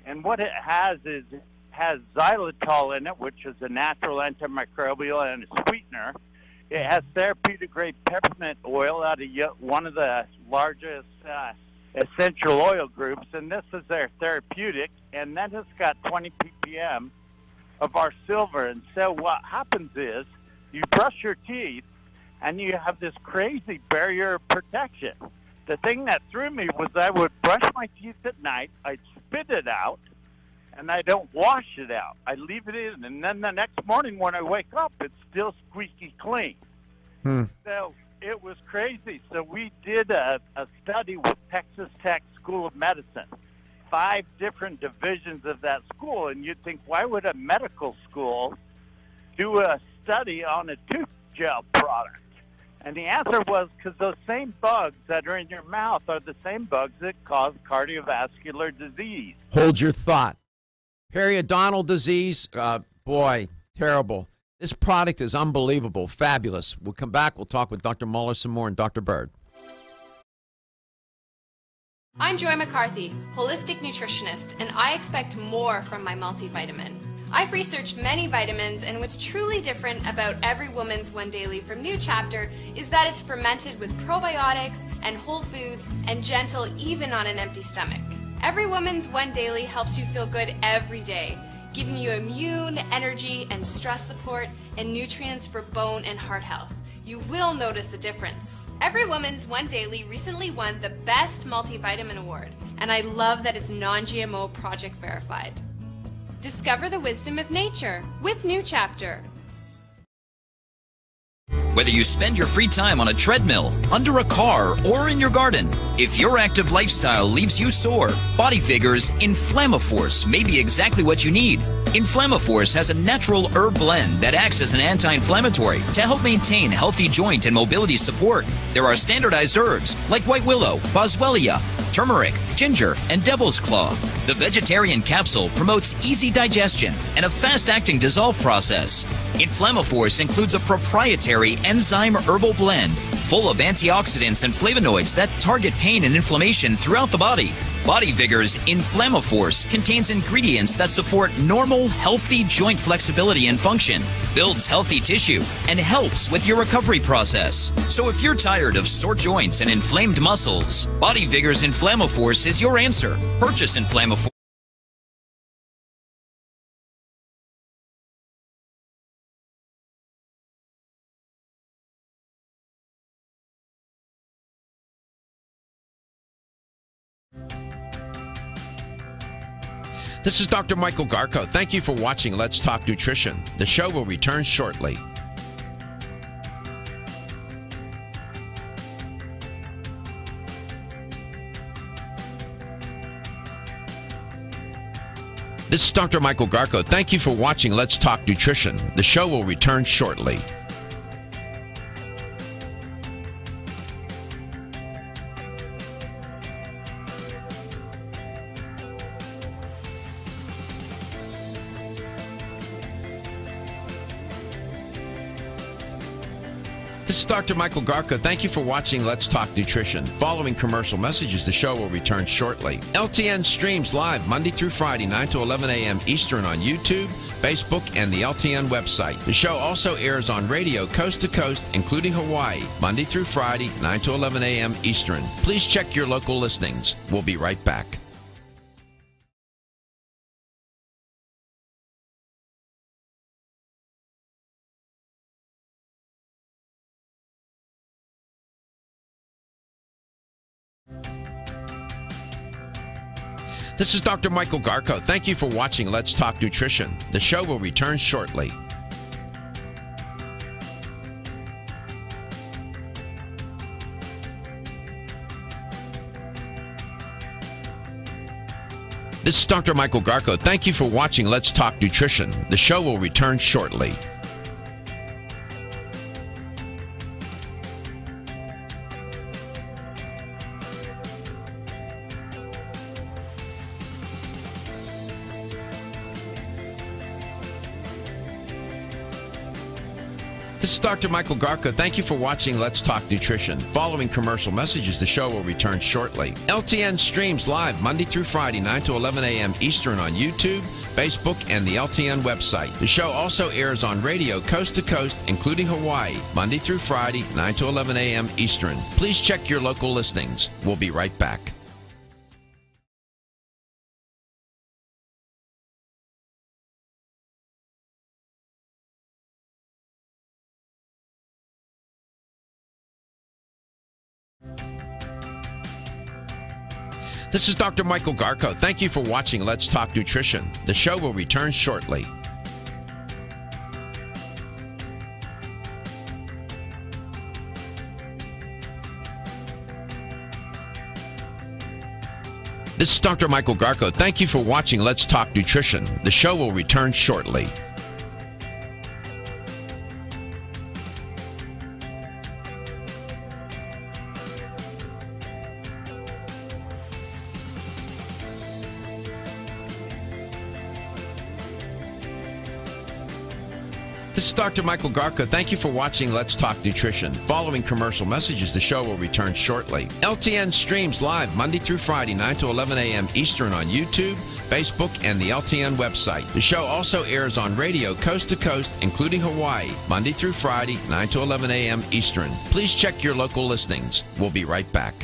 Speaker 18: and what it has is it has xylitol in it, which is a natural antimicrobial and a sweetener. It has therapeutic-grade peppermint oil out of one of the largest essential oil groups, and this is their therapeutic, and then it's got 20 ppm of our silver. And so what happens is you brush your teeth, and you have this crazy barrier protection. The thing that threw me was I would brush my teeth at night, I'd spit it out, and I don't wash it out. I leave it in, and then the next morning when I wake up, it's still squeaky clean. So it was crazy. So we did a study with Texas Tech School of Medicine, 5 different divisions of that school, and you'd think, why would a medical school do a study on a tooth gel product? And the answer was because those same bugs that are in your mouth are the same bugs that cause cardiovascular disease.
Speaker 1: Hold your thought. Periodontal disease, boy, terrible. This product is unbelievable, fabulous. We'll come back. We'll talk with Dr. Muller some more and Dr. Bird.
Speaker 3: I'm Joy McCarthy, holistic nutritionist, and I expect more from my multivitamin. I've researched many vitamins, and what's truly different about Every Woman's One Daily from New Chapter is that it's fermented with probiotics and whole foods and gentle even on an empty stomach. Every Woman's One Daily helps you feel good every day, giving you immune, energy, and stress support and nutrients for bone and heart health. You will notice a difference. Every Woman's One Daily recently won the Best Multivitamin Award, and I love that it's non-GMO project verified. Discover the wisdom of nature with New Chapter.
Speaker 22: Whether you spend your free time on a treadmill, under a car, or in your garden, if your active lifestyle leaves you sore, Body Vigor's Inflammaforce may be exactly what you need. Inflammaforce has a natural herb blend that acts as an anti-inflammatory to help maintain healthy joint and mobility support. There are standardized herbs like white willow, boswellia, turmeric, ginger, and devil's claw. The vegetarian capsule promotes easy digestion and a fast-acting dissolve process. Inflammaforce includes a proprietary enzyme herbal blend full of antioxidants and flavonoids that target pain and inflammation throughout the body. Body Vigor's Inflammaforce contains ingredients that support normal, healthy joint flexibility and function, builds healthy tissue, and helps with your recovery process. So if you're tired of sore joints and inflamed muscles, Body Vigor's Inflammaforce is your answer. Purchase Inflammaforce
Speaker 1: This is Dr. Michael Garko. Thank you for watching Let's Talk Nutrition. The show will return shortly. This is Dr. Michael Garko. Thank you for watching Let's Talk Nutrition. The show will return shortly. This is Dr. Michael Garko. Thank you for watching Let's Talk Nutrition. Following commercial messages, the show will return shortly. LTN streams live Monday through Friday, 9 to 11 a.m. Eastern on YouTube, Facebook, and the LTN website. The show also airs on radio coast to coast, including Hawaii, Monday through Friday, 9 to 11 a.m. Eastern. Please check your local listings. We'll be right back. This is Dr. Michael Garko. Thank you for watching Let's Talk Nutrition. The show will return shortly. This is Dr. Michael Garko. Thank you for watching Let's Talk Nutrition. The show will return shortly. This is Dr. Michael Garko. Thank you for watching Let's Talk Nutrition. Following commercial messages, the show will return shortly. LTN streams live Monday through Friday, 9 to 11 a.m. Eastern on YouTube, Facebook, and the LTN website. The show also airs on radio coast to coast, including Hawaii, Monday through Friday, 9 to 11 a.m. Eastern. Please check your local listings. We'll be right back. This is Dr. Michael Garko. Thank you for watching Let's Talk Nutrition. The show will return shortly. This is Dr. Michael Garko. Thank you for watching Let's Talk Nutrition. The show will return shortly. This is Dr. Michael Garko. Thank you for watching Let's Talk Nutrition. Following commercial messages, the show will return shortly. LTN streams live Monday through Friday, 9 to 11 a.m. Eastern on YouTube, Facebook, and the LTN website. The show also airs on radio coast to coast, including Hawaii, Monday through Friday, 9 to 11 a.m. Eastern. Please check your local listings. We'll be right back.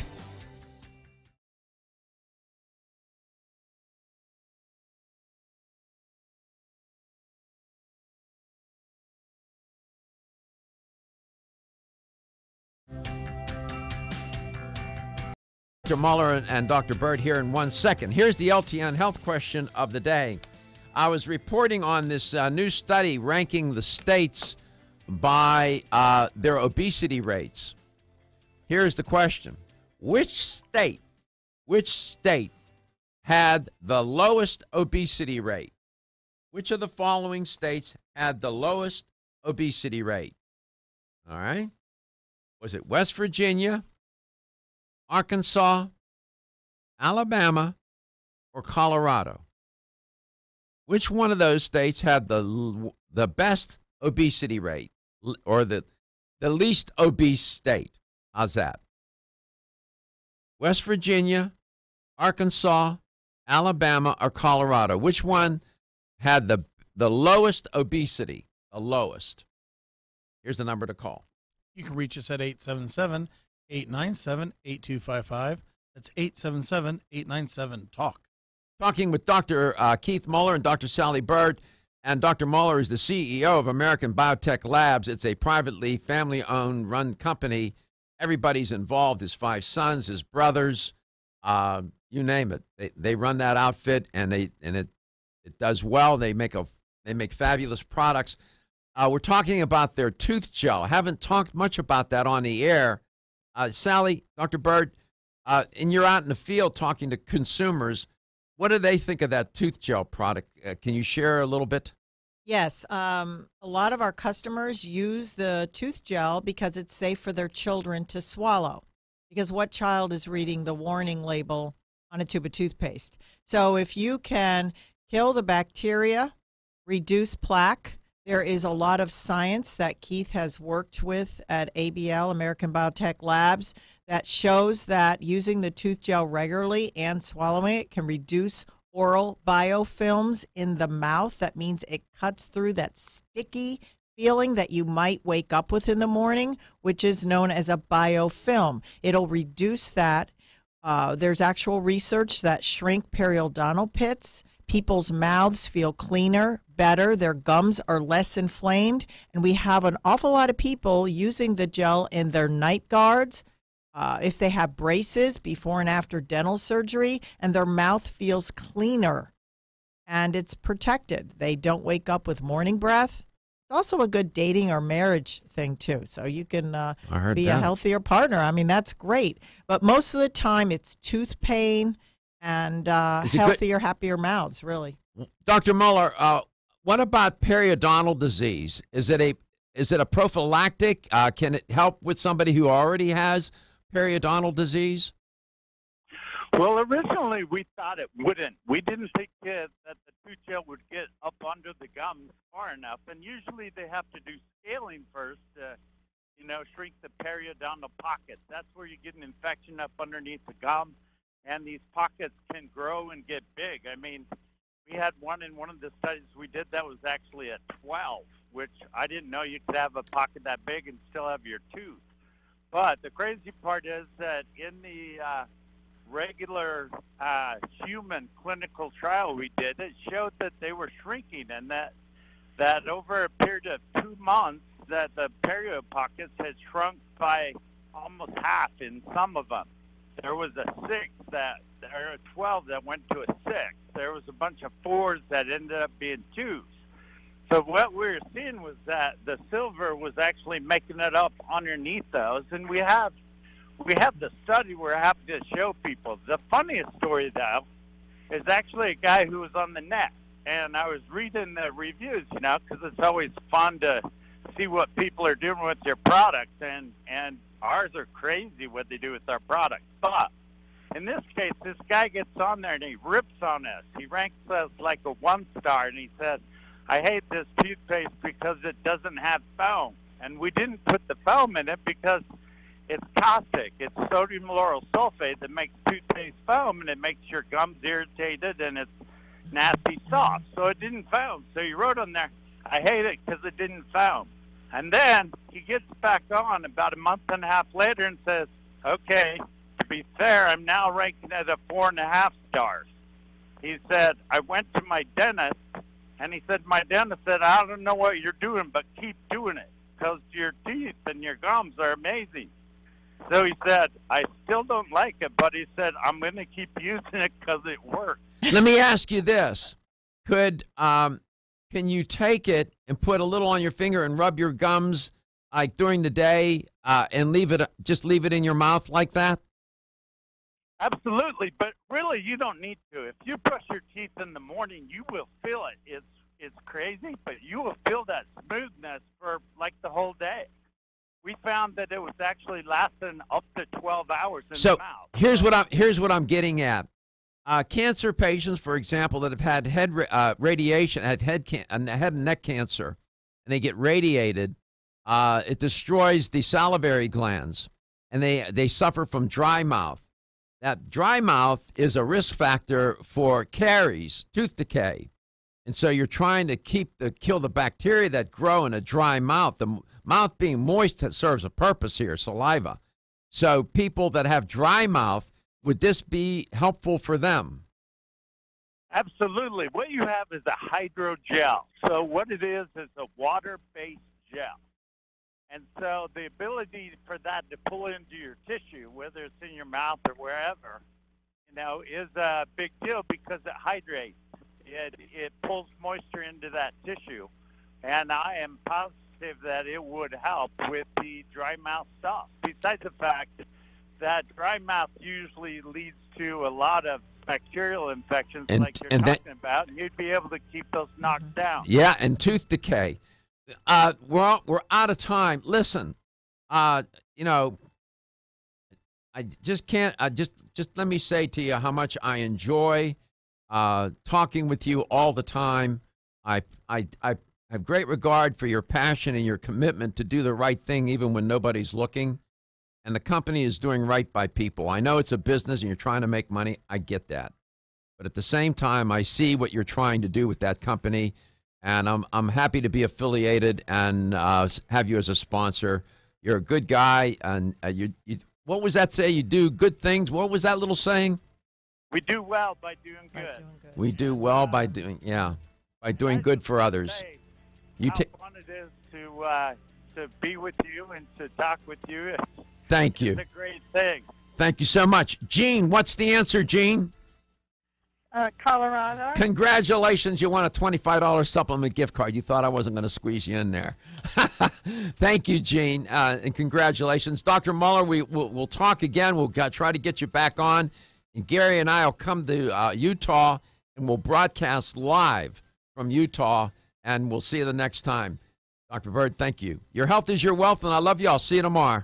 Speaker 1: Dr. Muller and Dr. Bird here in 1 second. Here's the LTN health question of the day. I was reporting on this new study ranking the states by their obesity rates. Here's the question. Which state had the lowest obesity rate? Which of the following states had the lowest obesity rate? All right. Was it West Virginia, Arkansas, Alabama, or Colorado? Which one of those states had the best obesity rate, or the least obese state? How's that? West Virginia, Arkansas, Alabama, or Colorado? Which one had the lowest obesity? The lowest. Here's the number to call.
Speaker 4: You can reach us at 877-897-8255. That's 877-897-TALK.
Speaker 1: Talking with Dr. Keith Muller and Dr. Sally Bird. And Dr. Muller is the CEO of American Biotech Labs. It's a privately family-owned, run company. Everybody's involved. His 5 sons, his brothers, you name it. They run that outfit, and it It does well. They make fabulous products. We're talking about their tooth gel. I haven't talked much about that on the air. Sally, Dr. Bird, and you're out in the field talking to consumers. What do they think of that tooth gel product? Can you share a little bit?
Speaker 2: Yes. A lot of our customers use the tooth gel because it's safe for their children to swallow. Because what child is reading the warning label on a tube of toothpaste? So if you can kill the bacteria, reduce plaque, there is a lot of science that Keith has worked with at ABL, American Biotech Labs, that shows that using the tooth gel regularly and swallowing it can reduce oral biofilms in the mouth. That means it cuts through that sticky feeling that you might wake up with in the morning, which is known as a biofilm. It'll reduce that. There's actual research that shrink periodontal pits. People's mouths feel cleaner, better. Their gums are less inflamed. And we have an awful lot of people using the gel in their night guards, if they have braces before and after dental surgery, and their mouth feels cleaner and it's protected. They don't wake up with morning breath. It's also a good dating or marriage thing, too. So you can be a healthier partner. I mean, that's great. But most of the time, it's tooth pain and healthier, happier mouths, really.
Speaker 1: Dr. Muller, what about periodontal disease? Is it a prophylactic? Can it help with somebody who already has periodontal disease?
Speaker 18: Well, originally we thought it wouldn't. We didn't think that the tooth gel would get up under the gums far enough, and usually they have to do scaling first to, shrink the periodontal pockets. That's where you get an infection up underneath the gum, and these pockets can grow and get big. I mean, we had one in one of the studies we did that was actually at 12, which I didn't know you could have a pocket that big and still have your tooth. But the crazy part is that in the regular human clinical trial we did, it showed that they were shrinking, and that over a period of 2 months that the perio pockets had shrunk by almost half in some of them. There was a 12 that went to a 6. There was a bunch of 4s that ended up being 2s. So what we were seeing was that the silver was actually making it up underneath those, and we have the study we're happy to show people. The funniest story, though, is actually a guy who was on the net, and I was reading the reviews, because it's always fun to see what people are doing with their products, and ours are crazy what they do with our products. But in this case, this guy gets on there and he rips on us. He ranks us like a 1-star, and he says, "I hate this toothpaste because it doesn't have foam." And we didn't put the foam in it because it's caustic. It's sodium lauryl sulfate that makes toothpaste foam, and it makes your gums irritated, and it's nasty soft. So it didn't foam. So he wrote on there, "I hate it because it didn't foam." And then he gets back on about a month and a half later and says, "Okay, to be fair, I'm now ranking at a 4.5 stars." He said, "I went to my dentist, and he said, my dentist said, I don't know what you're doing, but keep doing it because your teeth and your gums are amazing." So he said, "I still don't like it, but he said, I'm going to keep using it because it works."
Speaker 1: Let me ask you this. Can you take it and put a little on your finger and rub your gums like during the day and leave it in your mouth like that?
Speaker 18: Absolutely, but really you don't need to. If you brush your teeth in the morning, you will feel it. It's crazy, but you will feel that smoothness for like the whole day. We found that it was actually lasting up to 12 hours in the mouth.
Speaker 1: Here's what I'm getting at. Cancer patients, for example, that have had head and neck cancer, and they get radiated, it destroys the salivary glands, and they suffer from dry mouth. That dry mouth is a risk factor for caries, tooth decay. And so you're trying to kill the bacteria that grow in a dry mouth. The mouth being moist serves a purpose here, saliva. So people that have dry mouth, would this be helpful for them?
Speaker 18: Absolutely. What you have is a hydrogel. So what it is a water-based gel. And so the ability for that to pull into your tissue, whether it's in your mouth or wherever, is a big deal because it hydrates. it pulls moisture into that tissue. And I am positive that it would help with the dry mouth stuff. Besides the fact that dry mouth usually leads to a lot of bacterial infections like you're talking about, and you'd be able to keep those knocked down.
Speaker 1: Yeah, and tooth decay. We're out of time. Listen, you know, I just can't. Just let me say to you how much I enjoy talking with you all the time. I have great regard for your passion and your commitment to do the right thing even when nobody's looking. And the company is doing right by people. I know it's a business and you're trying to make money. I get that. But at the same time, I see what you're trying to do with that company. And I'm happy to be affiliated and have you as a sponsor. You're a good guy. And you what was that say? You do good things. What was that little saying?
Speaker 18: We do well by doing good.
Speaker 1: We do well by doing, by doing good for others.
Speaker 18: How fun it is to be with you and to talk with you.
Speaker 1: Thank you.
Speaker 18: It's a great thing.
Speaker 1: Thank you so much. Gene, what's the answer, Gene?
Speaker 7: Colorado.
Speaker 1: Congratulations. You won a $25 supplement gift card. You thought I wasn't going to squeeze you in there. Thank you, Gene, and congratulations. Dr. Muller, we'll talk again. We'll try to get you back on. And Gary and I will come to Utah, and we'll broadcast live from Utah, and we'll see you the next time. Dr. Bird, thank you. Your health is your wealth, and I love you. I'll see you tomorrow.